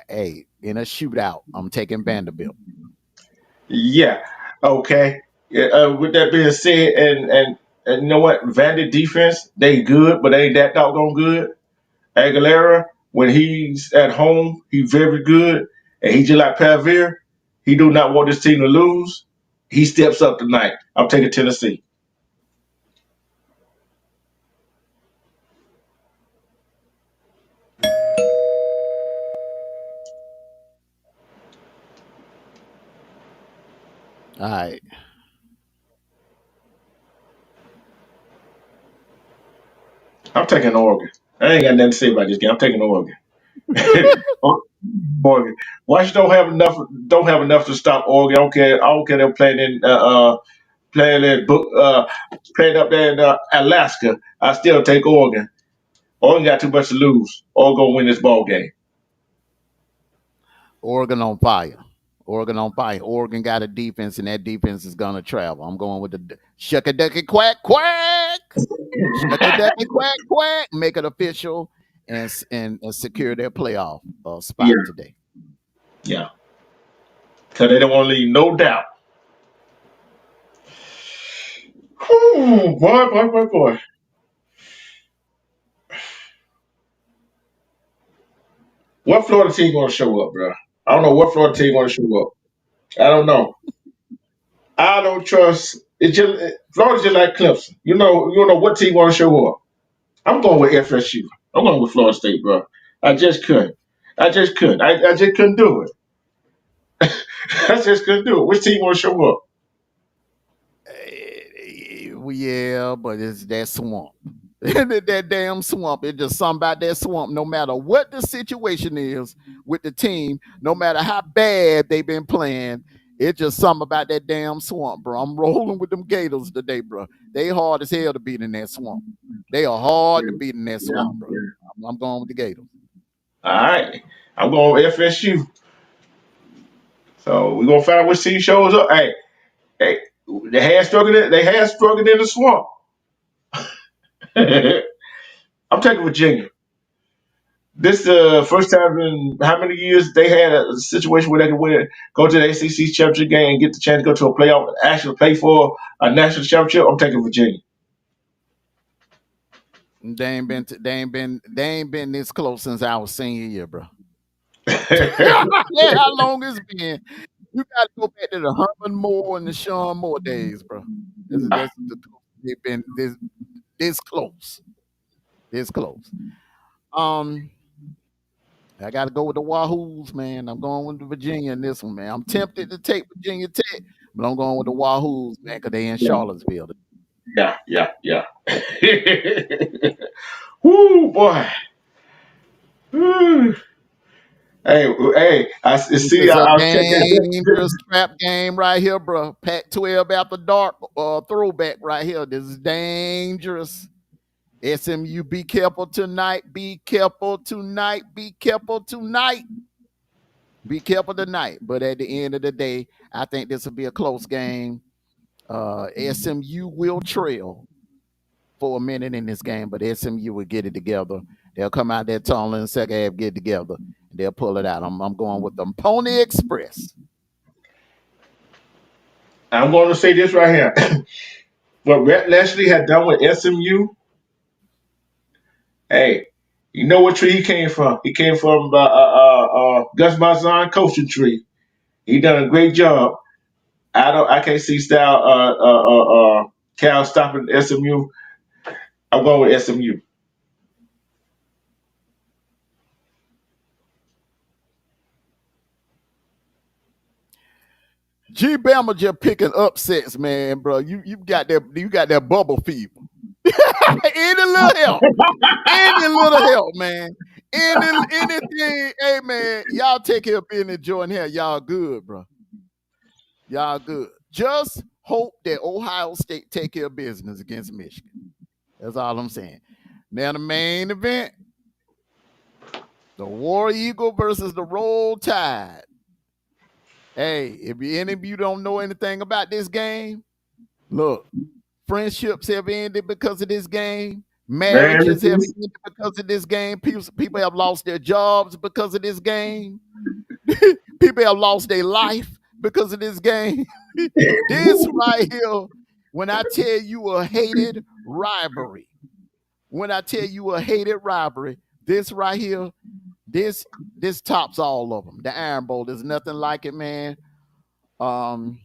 hey in a shootout. I'm taking Vanderbilt. Yeah. Okay. Yeah, with that being said, and you know what, Vandy defense, they good, but they ain't that doggone good. Aguilera, when he's at home, he's very good, and he just like Pavir. He do not want this team to lose. He steps up tonight. I'm taking Tennessee. All right. I'm taking Oregon. I ain't got nothing to say about this game. I'm taking Oregon. Oregon. Washington don't have enough to stop Oregon. I don't care. I don't care. They're playing in book playing up there in Alaska. I still take Oregon. Oregon got too much to lose. Oregon gonna win this ball game. Oregon on fire. Oregon on fire. Oregon got a defense, and that defense is gonna travel. I'm going with the shuck a ducky quack quack. Shuck a ducky quack quack. Make it official and secure their playoff Yeah, spot today. yeah. Cause they don't want to leave no doubt. Whew, boy. What Florida team gonna show up, bro? I don't know what Florida team gonna show up. I don't know. I don't trust. It's just Florida's just like Clemson. You don't know what team gonna show up. I'm going with FSU. I'm going with Florida State, bro. I just couldn't. I just couldn't do it. I just couldn't do it. Which team gonna show up? Yeah, but it's that swamp. That damn swamp. It's just something about that swamp. No matter what the situation is with the team, no matter how bad they've been playing, it's just something about that damn swamp, bro. I'm rolling with them Gators today, bro. They hard as hell to beat in that swamp. They are hard to beat in that Yeah, swamp, bro. yeah. I'm going with the Gators. All right. I'm going with FSU. So we're gonna find out which team shows up. Hey, they had struggled in the swamp. I'm taking Virginia. This is the first time in how many years they had a situation where they could go to the ACC championship game and get the chance to go to a playoff and actually play for a national championship. I'm taking Virginia. They ain't been this close since our senior year, bro. Yeah, how long it's been? You got to go back to the Herman Moore and the Sean Moore days, bro. They've been this close, this close. Um, I got to go with the Wahoos, man. I'm going with the Virginia in this one, man. I'm tempted to take Virginia Tech, but I'm going with the Wahoos, man, because they in Charlottesville. Yeah. Woo, boy. Woo. Hey, This see. is a I was checking. dangerous trap game right here, bro. Pac-12 after dark throwback right here. This is dangerous. SMU, be careful tonight. Be careful tonight. Be careful tonight. Be careful tonight. But at the end of the day, I think this will be a close game. SMU will trail for a minute in this game, but SMU will get it together. They'll come out there tunnel in the second half, get it together, and they'll pull it out. I'm going with them Pony Express. I'm going to say this right here. What Rhett Leslie had done with SMU, hey, you know what tree he came from? He came from Gus Malzahn coaching tree. He done a great job. I can't see style Cal stopping SMU. I'm going with SMU. G Bama just picking upsets, man, bro. You got that bubble fever. Any little help. Any little help, man. Anything, hey man, y'all take care of business, Jordan here. Y'all good, bro. Y'all good. Just hope that Ohio State take care of business against Michigan. That's all I'm saying. Now the main event, the War Eagle versus the Roll Tide. Hey, if any of you don't know anything about this game, Look, friendships have ended because of this game. Man, Marriages have listen, ended because of this game. People have lost their jobs because of this game. People have lost their life because of this game. This right here, when I tell you a hated rivalry, when I tell you a hated rivalry, this right here, this this tops all of them. The Iron Bowl, there's nothing like it, man. Um,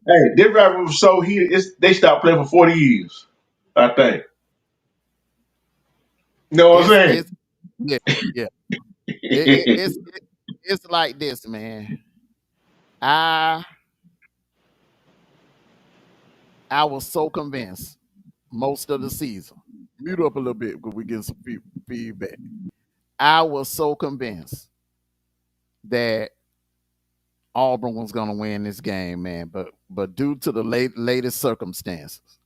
hey, this rapper was so heated, they stopped playing for 40 years, I think. You know what I'm saying? it's yeah, yeah. It's like this, man. I I was so convinced most of the season. Mute up a little bit because we get some feedback. I was so convinced that Auburn was going to win this game, man. But due to the latest circumstances,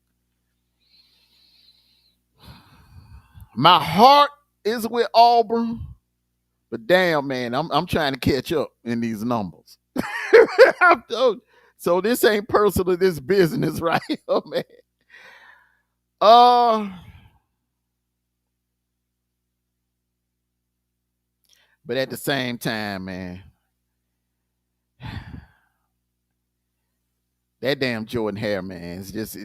my heart is with Auburn. But damn, man, I'm trying to catch up in these numbers. So this ain't personal, this business right here, man. Uh, but at the same time, man, that damn Jordan Hare, man, it's just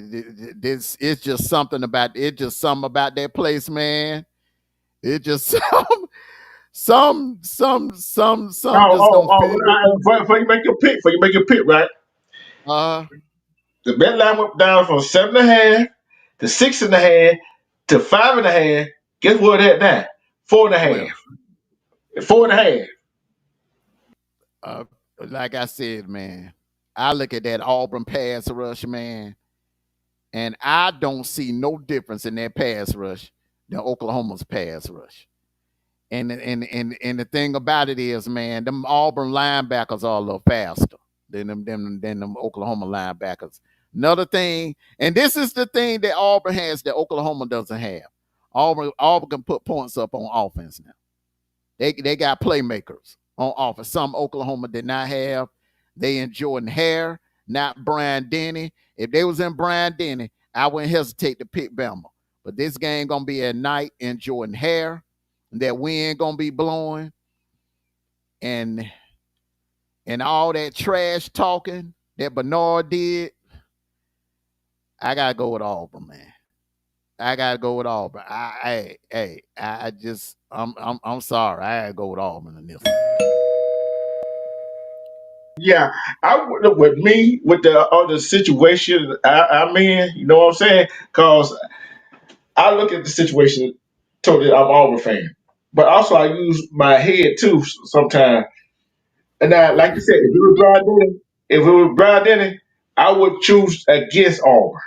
this. It's just something about it. Just something about that place, man. It just some just don't feel. Before you make your pick, right? Uh, The bet line went down from 7.5 to 6.5 to 5.5. Guess what it had now? Four and a well, half. 4.5. uh, like I said, man, I look at that Auburn pass rush, man, and I don't see no difference in that pass rush than Oklahoma's pass rush. And the thing about it is, man, them Auburn linebackers are a little faster than them Oklahoma linebackers. Another thing, and this is the thing that Auburn has that Oklahoma doesn't have. Auburn can put points up on offense now. They got playmakers on offense. Some Oklahoma did not have. They in Jordan Hare, not Brian Denny. If they was in Brian Denny, I wouldn't hesitate to pick Bama. But this game gonna be at night in Jordan Hare. That wind gonna be blowing, and all that trash talking that Bernard did. I gotta go with Auburn, man. I gotta go with Auburn. I just I'm sorry. I gotta go with Auburn in this one. Yeah, I would with me with the other situation I'm in. You know what I'm saying? Because I look at the situation totally. I'm Auburn fan, but also I use my head too sometimes. And now, like you said, if it was Brian Denny, I would choose against Auburn.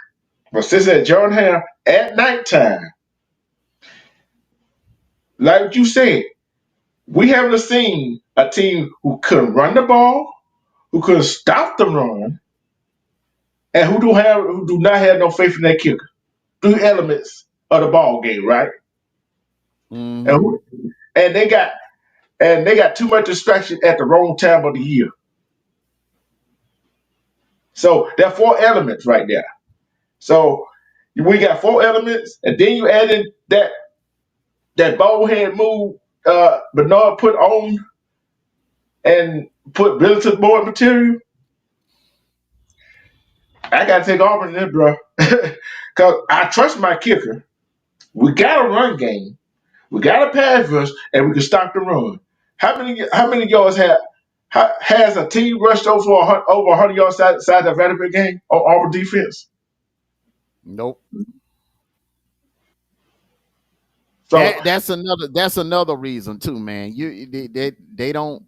But since at Jordan Hare at nighttime, like you said, we haven't seen a team who couldn't run the ball, who couldn't stop the run, and who do not have no faith in their kicker. Three elements of the ball game, right? And Mm-hmm. who, and they got too much distraction at the wrong time of the year. So there are four elements right there. So we got four elements, and then you add in that ball head move Bernard put on and put Billy board material. I gotta take Auburn in this, bro. Cause I trust my kicker. We got a run game. We got a pass rush, and we can stop the run. How many yards has a team rushed over 100 yards side of the game on Auburn defense? Nope. So That's another reason too, man. They don't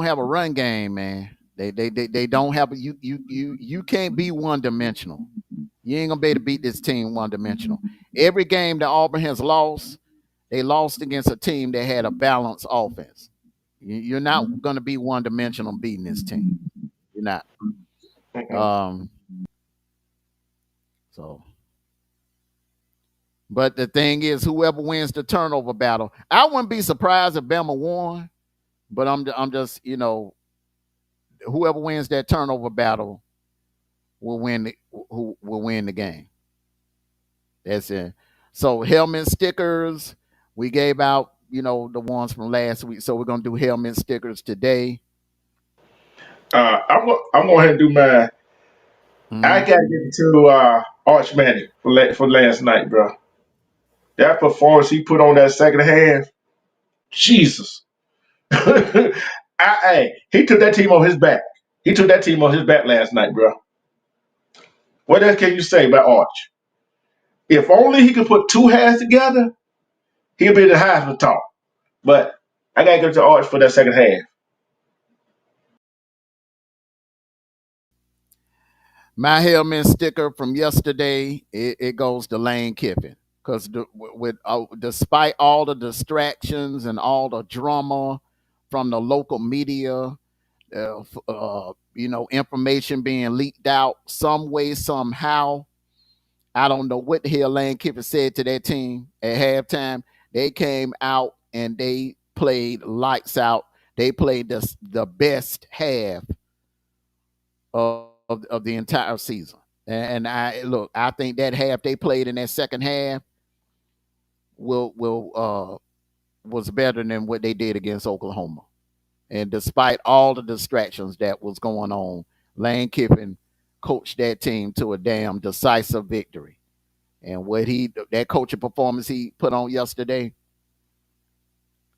have a run game, man. They don't have you can't be one dimensional. You ain't gonna be able to beat this team one dimensional. Every game that Auburn has lost, they lost against a team that had a balanced offense. You're not gonna be one dimensional beating this team. You're not. Um. So, but the thing is, whoever wins the turnover battle, I wouldn't be surprised if Bama won. But I'm just whoever wins that turnover battle will who will win the game. That's it. So helmet stickers, we gave out, the ones from last week. So we're gonna do helmet stickers today. I'm going ahead and do mine. I Hmm. got to get to Arch Manning for last night, bro. That performance he put on that second half, Jesus. He took that team on his back. He took that team on his back last night, bro. What else can you say about Arch? If only he could put two halves together, he'll be the Heisman talk. But I gotta go to Arch for that second half. My helmet sticker from yesterday, it goes to Lane Kiffin because despite all the distractions and all the drama from the local media, information being leaked out some way somehow. I don't know what the hell Lane Kiffin said to that team at halftime. They came out and they played lights out. They played the best half of the entire season. And I think that half they played in that second half will was better than what they did against Oklahoma. And despite all the distractions that was going on, Lane Kiffin coached that team to a damn decisive victory. And that coaching performance he put on yesterday,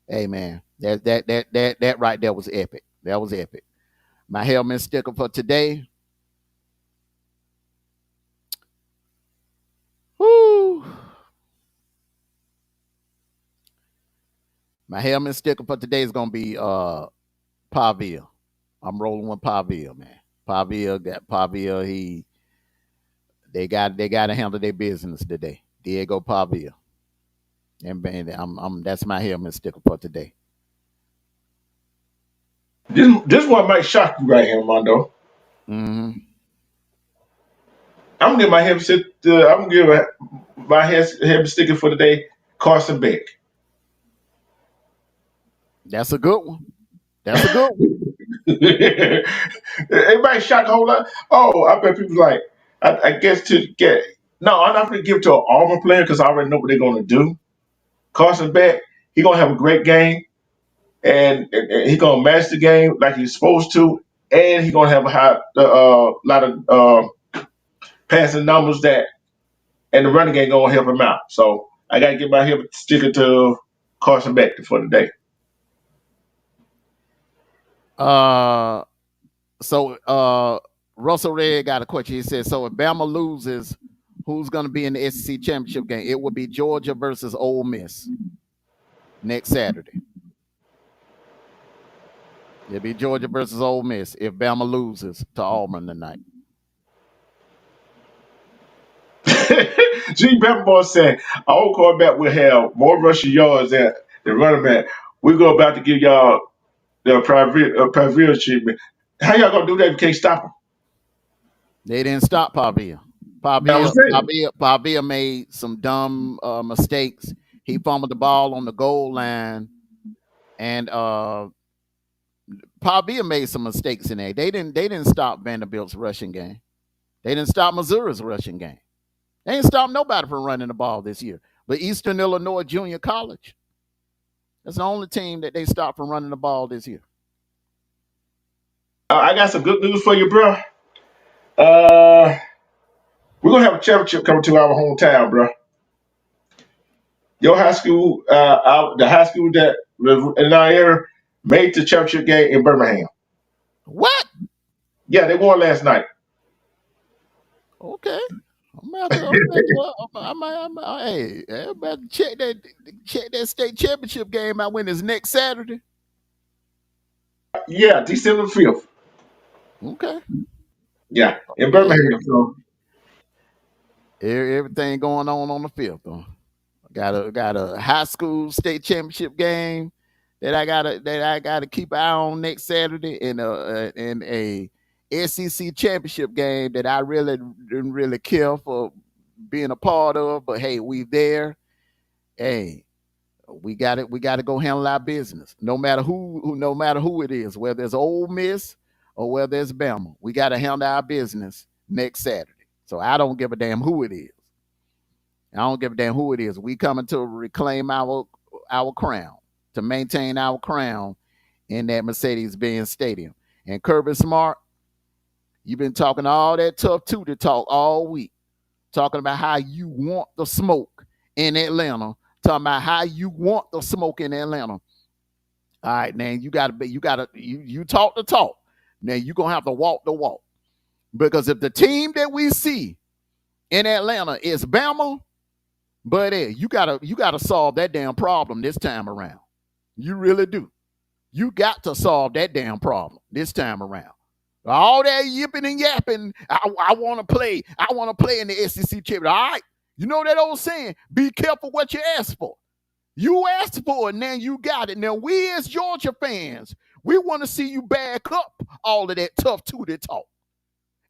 hey man, that right there was epic. That was epic. My helmet sticker for today. Whoo. My helmet sticker for today is gonna be Pavia. I'm rolling with Pavia, man. Pavia. They got to handle their business today. Diego Pavia, and that's my helmet sticker for today. This one might shock you right here, Mondo. Hmm. I'm gonna give my head sit. I'm gonna give my head sticker for the day. Carson Beck. That's a good one. That's a good one. It might shock a whole lot. Oh, I bet people like. I guess to get. No, I'm not gonna give it to an Auburn player because I already know what they're gonna do. Carson Beck, he gonna have a great game, and he gonna match the game like he's supposed to, and he gonna have a lot of passing numbers that, and the running game gonna help him out. So I gotta get my hip sticker to Carson Beck for the day. Uh, so Russell Red got a question. He said, "So if Bama loses, who's going to be in the SEC championship game? It will be Georgia versus Ole Miss next Saturday. It'll be Georgia versus Ole Miss if Bama loses to Auburn tonight." G. Peppermore said, "Our quarterback will have more rushing yards than the running back. We're about to give y'all the private treatment. How y'all gonna do that if you can't stop him?" They didn't stop Pavia. I'm Pavia saying. Pavia Pavia made some dumb mistakes. He fumbled the ball on the goal line, and Pavia made some mistakes in there. They didn't stop Vanderbilt's rushing game. They didn't stop Missouri's rushing game. They ain't stopped nobody from running the ball this year. But Eastern Illinois Junior College, that's the only team that they stopped from running the ball this year. I got some good news for you, bro. Uh, we're gonna have a championship coming to our hometown, bro. Your high school, the high school that in our area made the championship game in Birmingham. What? Yeah, they won last night. Okay. I'm about to check that state championship game out when it's next Saturday. Yeah, December 5th. Okay. Yeah, in Yeah, Birmingham. So everything going on the field. Though. Got a high school state championship game that I gotta keep an eye on next Saturday, and a SEC championship game that I really didn't really care for being a part of. But hey, we there. Hey, we got it. We got to go handle our business, no matter who it is, whether it's Ole Miss or whether it's Bama. We got to handle our business next Saturday. So I don't give a damn who it is. I don't give a damn who it is. We coming to reclaim our crown, to maintain our crown in that Mercedes-Benz Stadium. And Kirby Smart, you've been talking all that tough to talk all week, talking about how you want the smoke in Atlanta, talking about how you want the smoke in Atlanta. All right, man, you talk the talk. Now you're gonna have to walk the walk. Because if the team that we see in Atlanta is Bama, buddy, you gotta solve that damn problem this time around. You really do. You got to solve that damn problem this time around. All that yipping and yapping, I want to play. I want to play in the SEC championship. All right, you know that old saying: be careful what you ask for. You asked for it, now you got it. Now we as Georgia fans, we want to see you back up all of that tough tooty talk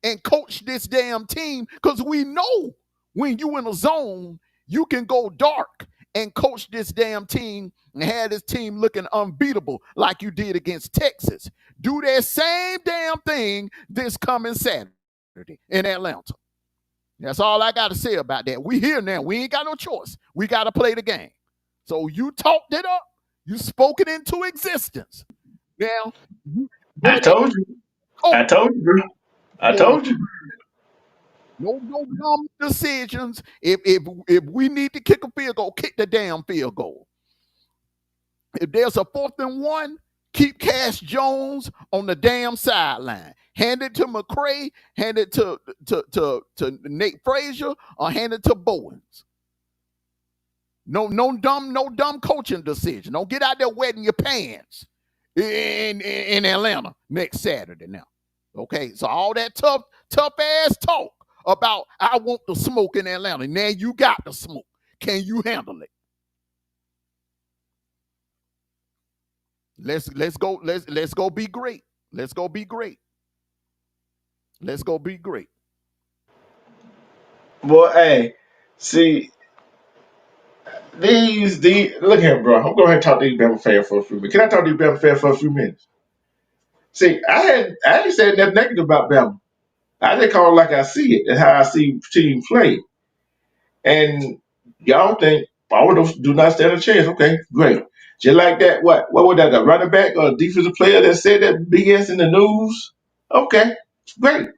and coach this damn team, because we know when you in a zone, you can go dark and coach this damn team and have this team looking unbeatable like you did against Texas. Do that same damn thing this coming Saturday in Atlanta. That's all I got to say about that. We here now. We ain't got no choice. We got to play the game. So you talked it up. You spoke it into existence. Now, you I go there. told you. Coach. I told you, bro. I told you. No dumb decisions. If we need to kick a field goal, kick the damn field goal. If there's a 4th and 1, keep Cash Jones on the damn sideline. Hand it to McCray, hand it to Nate Frazier, or hand it to Bowens. No dumb coaching decision. Don't get out there wetting your pants in Atlanta next Saturday now. Okay, so all that tough ass talk about I want the smoke in Atlanta. Now you got the smoke. Can you handle it? Let's go be great. Let's go be great. Let's go be great. Boy, hey, see, these look here, bro. I'm going to talk to these Bama fans for a few minutes. Can I talk to these Bama fans for a few minutes? See, I ain't said nothing negative about Bama. I just call it like I see it and how I see team play. And y'all think all of those do not stand a chance. Okay, great. Just like that, what was that, a running back or a defensive player that said that BS in the news? Okay, great.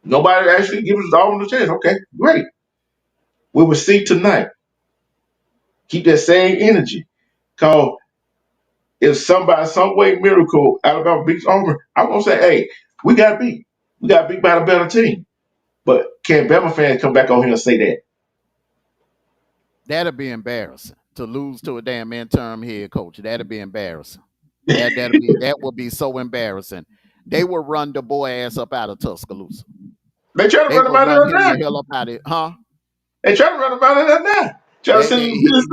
Nobody actually gives us all the chance. Okay, great. We will see tonight. Keep that same energy. Cause if somebody, some way, miracle, Alabama beats Auburn, I'm gonna say, hey, we got beat. We got beat by the better team. But can Bama fans come back on here and say that? That'll be embarrassing to lose to a damn interim head coach. That'll be embarrassing. That will be so embarrassing. They will run the boy ass up out of Tuscaloosa. They try to They run him will out of run there him now. the hell up out of it, huh? They try to run him out of there now. Try to They, send him they, to the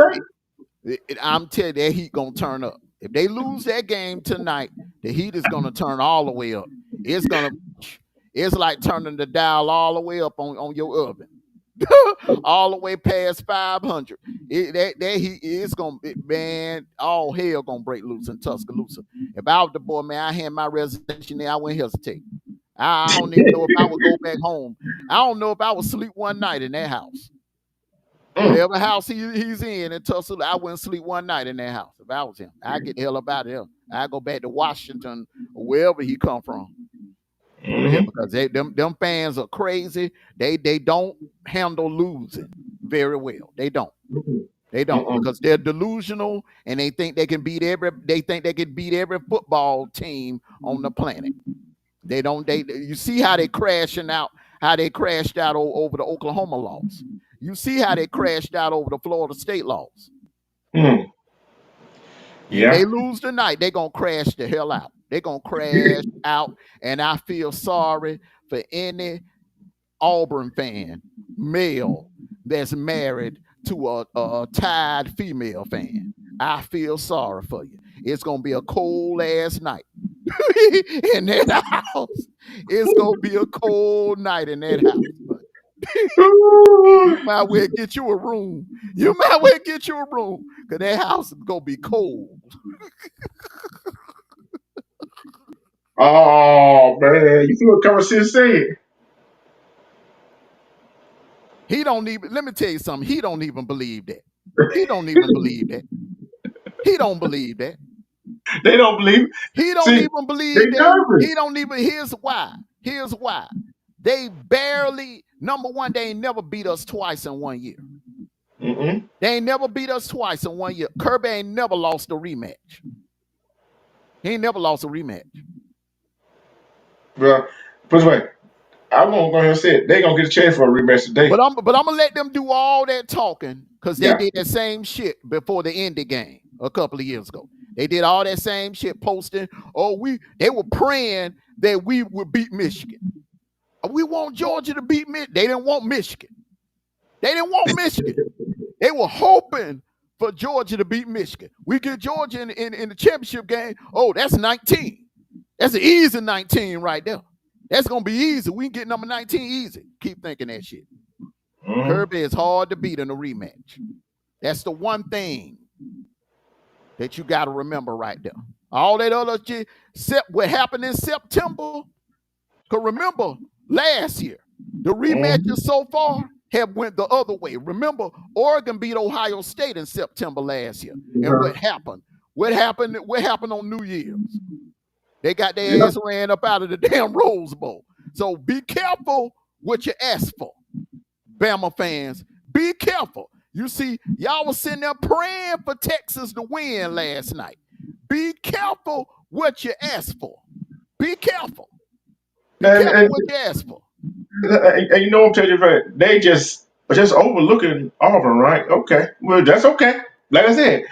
I'm telling you, that heat gonna turn up. If they lose that game tonight, the heat is gonna turn all the way up. It's like turning the dial all the way up on your oven. All the way past 500. That heat is gonna be, man, all hell gonna break loose in Tuscaloosa. If I was the boy, man, I had my resignation there, I wouldn't hesitate. I don't even know if I would go back home. I don't know if I would sleep one night in that house. state. Whatever house he's in Tulsa, I wouldn't sleep one night in that house if I was him. I get the hell up out of there. I go back to Washington or wherever he come from. For real, Mm-hmm. because them fans are crazy. They don't handle losing very well. They don't. They don't, Mm-mm. because they're delusional and they think they can beat every football team on the planet. They don't. You see how they crashing out, how they crashed out over the Oklahoma laws. You see how they crashed out over the Florida State laws. Mm. If Yeah. they lose tonight, they're gonna crash the hell out. They're gonna crash out, and I feel sorry for any Auburn fan, male, that's married to a tied female fan. I feel sorry for you. It's gonna be a cold ass night in that house. It's gonna be a cold night in that house. But you might well get you a room. You might well get you a room, because that house is gonna be cold. Oh man, you see what Currency said? He don't even. Let me tell you something. He don't even believe that. He don't even believe that. He don't believe that. They don't believe it. He don't See, even they believe that. He nervous. don't even. Here's why. Here's why. They barely. Number one, they ain't never beat us twice in 1 year. Mm-mm. They ain't never beat us twice in 1 year. Kirby ain't never lost a rematch. He ain't never lost a rematch. Bro, put it this way. I'm gonna go ahead and say it. They gonna get a chance for a rematch today. But I'm gonna let them do all that talking because they Yeah. did that same shit before the Indy game a couple of years ago. They did all that same shit posting. They were praying that we would beat Michigan. We want Georgia to beat Michigan. They didn't want Michigan. They didn't want Michigan. They were hoping for Georgia to beat Michigan. We get Georgia in the championship game. Oh, that's 19. That's an easy 19 right there. That's gonna be easy. We can get number 19 easy. Keep thinking that shit. Mm-hmm. Kirby is hard to beat in a rematch. That's the one thing that you got to remember right there. All that other shit, what happened in September. Because remember, last year, the rematches so far have went the other way. Remember, Oregon beat Ohio State in September last year. And what happened? What happened on New Year's? They got their ass ran up out of the damn Rose Bowl. So be careful what you ask for. Bama fans, be careful. You see, y'all was sitting there praying for Texas to win last night. Be careful what you ask for. Be careful. Be careful And, what you ask for. and you know I'm telling you, they just overlooking Auburn, right? Okay, well that's okay. Like I said,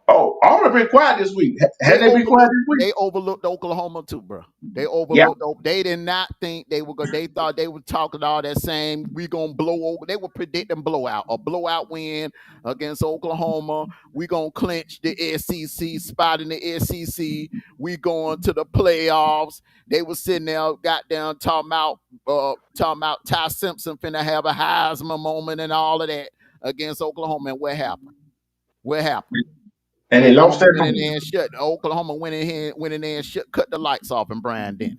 oh, Auburn been quiet this week. They Had they been quiet overlooked. this week? They overlooked Oklahoma too, bro. They Yeah. overlooked. They did not think they were going. They thought they were talking all that same. We gonna blow over. They were predicting a blowout win against Oklahoma. We gonna clinch the SEC spot in the SEC. We going to the playoffs. They were sitting there, got down talking about Ty Simpson finna have a Heisman moment and all of that against Oklahoma. And what happened? What happened? And they lost Oklahoma that went in home. there and shut. Oklahoma went in there and cut the lights off in Brian Denny.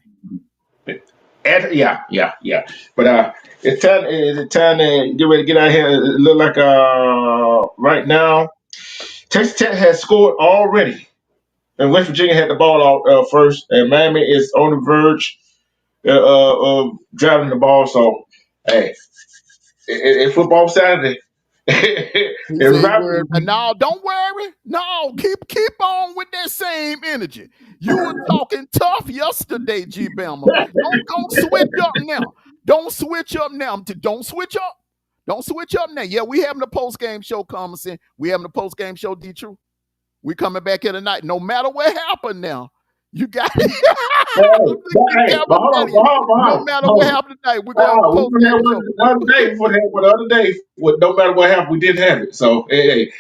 Yeah. But it's time to get ready to get out of here. It look like right now Texas Tech has scored already, and West Virginia had the ball out first, and Miami is on the verge of driving the ball. So hey, it's football Saturday. He said he Everybody, worried. No, don't worry. No, keep on with that same energy. You were talking tough yesterday, G Bama. Don't switch up now. Don't switch up now. Don't switch up. Don't switch up now. Yeah, we having the post game show, Common. We having the post game show, D True. We coming back here tonight. No matter what happened now, you got it. hey, but hold on, No matter what happened tonight, we're gonna have a We post didn't game have show. one the other day before they had one the other day. No matter what happened, we didn't have it. So hey,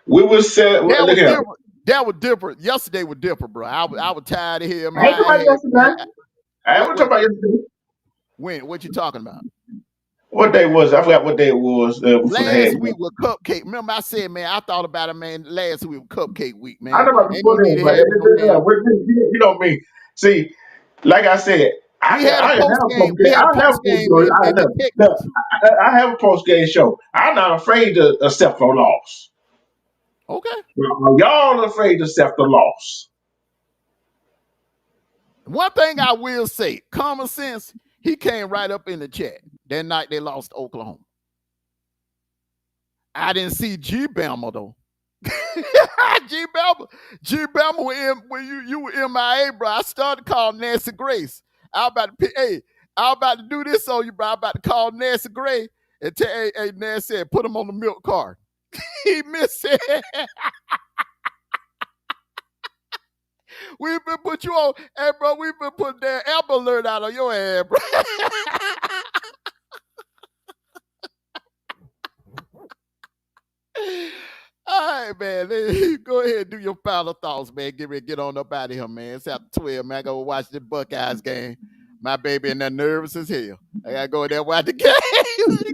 we was set. That Look was here. different. That was different. Yesterday was different, bro. I was tired of here, I ain't man. talking about yesterday. I ain't What talking about yesterday. when? What you talking about? What day was it? I forgot what day it was before they had Last week it. was cupcake. Remember, I said, man, I thought about it, man. Last week was cupcake week, I man. know about Ain't before no need then, to but have no damn. you know me. See, like I said, We had a I can post have a game. post We game. had a I have post a post game in the Texas. I have a post game show. I'm not afraid to accept no loss. Okay. Y'all afraid to accept the loss. One thing I will say, common sense, he came right up in the chat that night they lost to Oklahoma. I didn't see G Bama though. G Bama, when you were MIA, bro. I started calling Nancy Grace. I was about to do this on you, bro. I about to call Nancy Gray and tell, hey, Nancy, put him on the milk card. He missed it. We've been put you on, hey, bro. We've been putting that Amber Alert out on your ass, bro. All right, man. Go ahead and do your final thoughts, man. Get ready, get on up out of here, man. It's after 12, man. I gotta watch the Buckeyes game. My baby in there nervous as hell. I gotta go in there watch the game.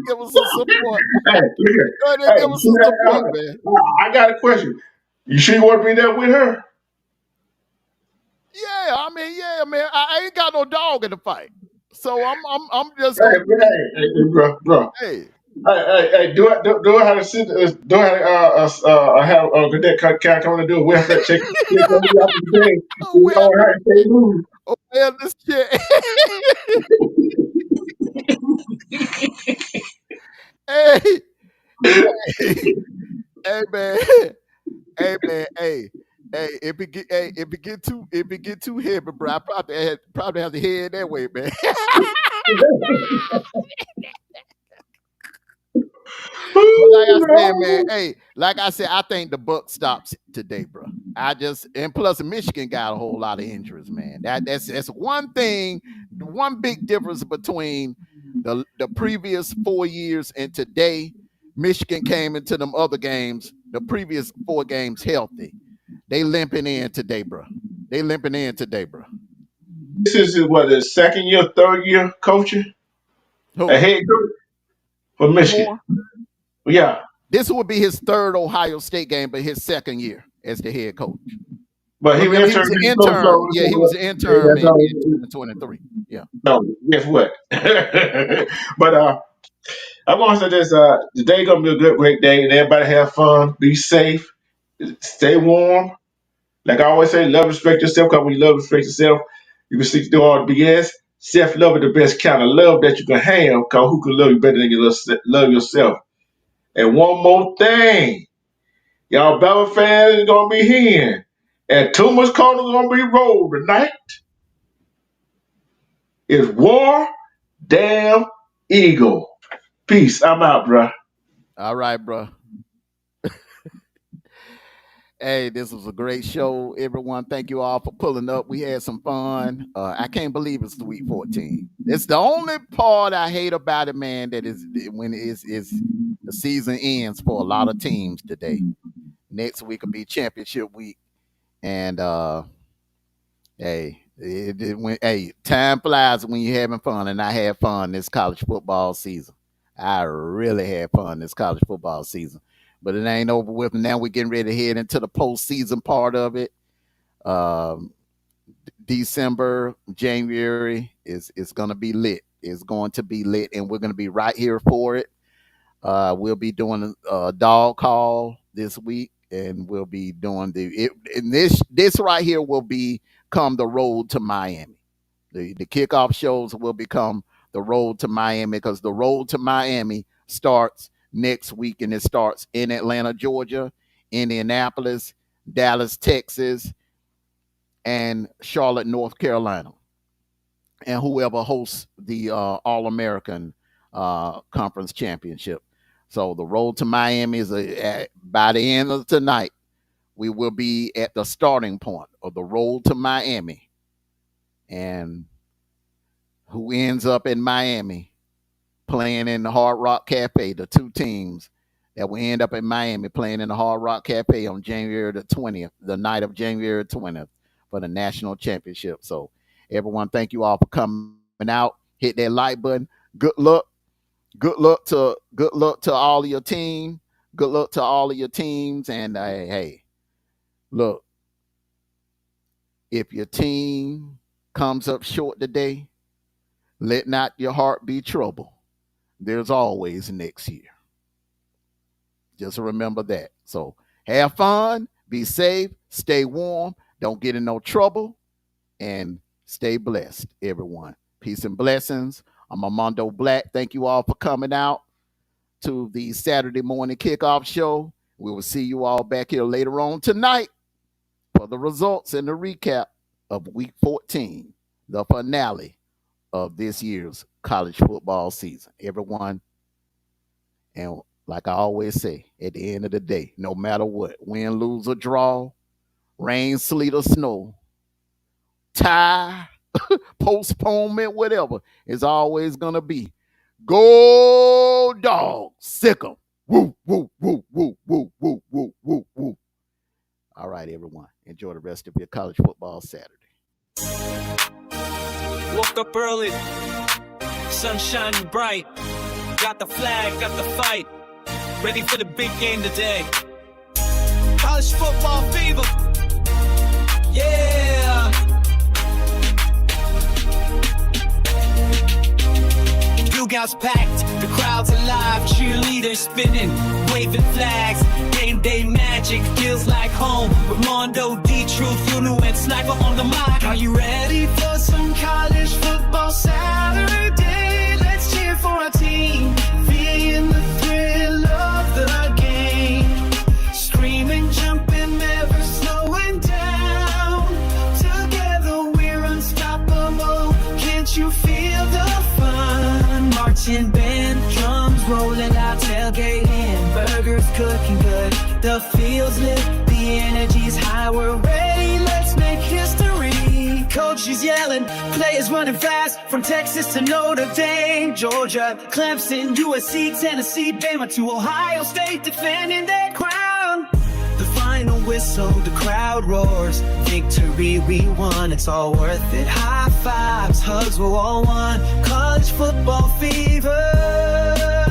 Give us some support. Hey, look here. Go ahead and Hey, give us some support, man. I got a question. You sure you want to be there with her? Yeah, I mean, yeah, man. I ain't got no dog in the fight, so I'm just Hey, gonna hey, hey, bro. hey. Hey, do I have to sit? Do I have Cadet can come and do a welfare check? Check on me after the game. Oh We well, all right, stay moving. oh well, this shit. Hey, hey, hey, man. Hey man, hey, if it get too heavy, bro, I probably have to head that way, man. But like I said, man, hey, like I said, I think the buck stops today, bro. And plus Michigan got a whole lot of injuries, man. That's one thing, one big difference between the previous 4 years and today. Michigan came into them other games, the previous 4 games healthy. They limping in today, bro. They limping in today, bro. This is what the second year, third year coaching, a Who? head coach for Michigan. Moore? Yeah, This would be his third Ohio State game, but his second year as the head coach. but he Remember, he interned was an as coach. intern. So Yeah, he was an intern that's in all. 2023. Yeah. No, guess what? But I'm gonna say this: today gonna be a good, great day, and everybody have fun, be safe, stay warm. Like I always say, love, respect yourself. Because when you love, respect yourself, you can see through all the BS. Self love is the best kind of love that you can have. Because who can love you better than you love yourself? And one more thing, y'all Bama fans is gonna be here, and too much corner gonna be rolled tonight. It's War Damn Eagle. Peace. I'm out, bruh. All right, bro. Hey, this was a great show, everyone. Thank you all for pulling up. We had some fun. I can't believe it's Week 14. It's the only part I hate about it, man. That is when is the season ends for a lot of teams today. Next week will be championship week, and hey, time flies when you're having fun, and I had fun this college football season. I really had fun this college football season, but it ain't over with. Now we're getting ready to head into the postseason part of it. Um, December, January is going to be lit. It's going to be lit, and we're going to be right here for it. We'll be doing a dog call this week, and we'll be doing and this right here will become the road to Miami. The kickoff shows will become the road to Miami because the road to Miami starts next week, and it starts in Atlanta, Georgia, Indianapolis, Dallas, Texas, and Charlotte, North Carolina, and whoever hosts the All American Conference Championship. So the road to Miami is by the end of tonight. We will be at the starting point of the road to Miami, and who ends up in Miami playing in the Hard Rock Cafe. The two teams that will end up in Miami playing in the Hard Rock Cafe on January the 20th, the night of January 20th for the national championship. So everyone, thank you all for coming out. Hit that like button. Good luck. Good luck to all of your team. Good luck to all of your teams. And hey, look, if your team comes up short today, let not your heart be troubled. There's always next year. Just remember that. So have fun, be safe, stay warm, don't get in no trouble, and stay blessed, everyone. Peace and blessings. I'm Amondo Black. Thank you all for coming out to the Saturday morning kickoff show. We will see you all back here later on tonight for the results and the recap of Week 14, the finale of this year's college football season. Everyone, and like I always say, at the end of the day, no matter what, win, lose, or draw, rain, sleet, or snow, tie, postponement, whatever, is always going to be go dog, sick 'em. Woo, woo, woo, woo, woo, woo, woo, woo, woo. All right, everyone. Enjoy the rest of your college football Saturday. Woke up early, sun shining bright. Got the flag, got the fight. Ready for the big game today. College football fever. Yeah. dugout's packed, the crowd's alive, cheerleaders spinning, waving flags. Game day magic feels like home. With Amondo, D-Truth, Yunu, and Sniper on the mic. Are you ready for some college football Saturday? Let's cheer for our team, feeling the thrill of the game. Screaming, jumping, never slowing down. Together we're unstoppable. Can't you feel the fun? Marching band, drums rolling out, tailgating, burgers cooking good. The field's lit, the energy's high. We're ready, let's make history. Coach is yelling, players running fast. From Texas to Notre Dame, Georgia, Clemson, USC, Tennessee, Bama to Ohio State, defending their crown. The final whistle, the crowd roars. Victory we won, it's all worth it. High fives, hugs, we're all one. College football fever.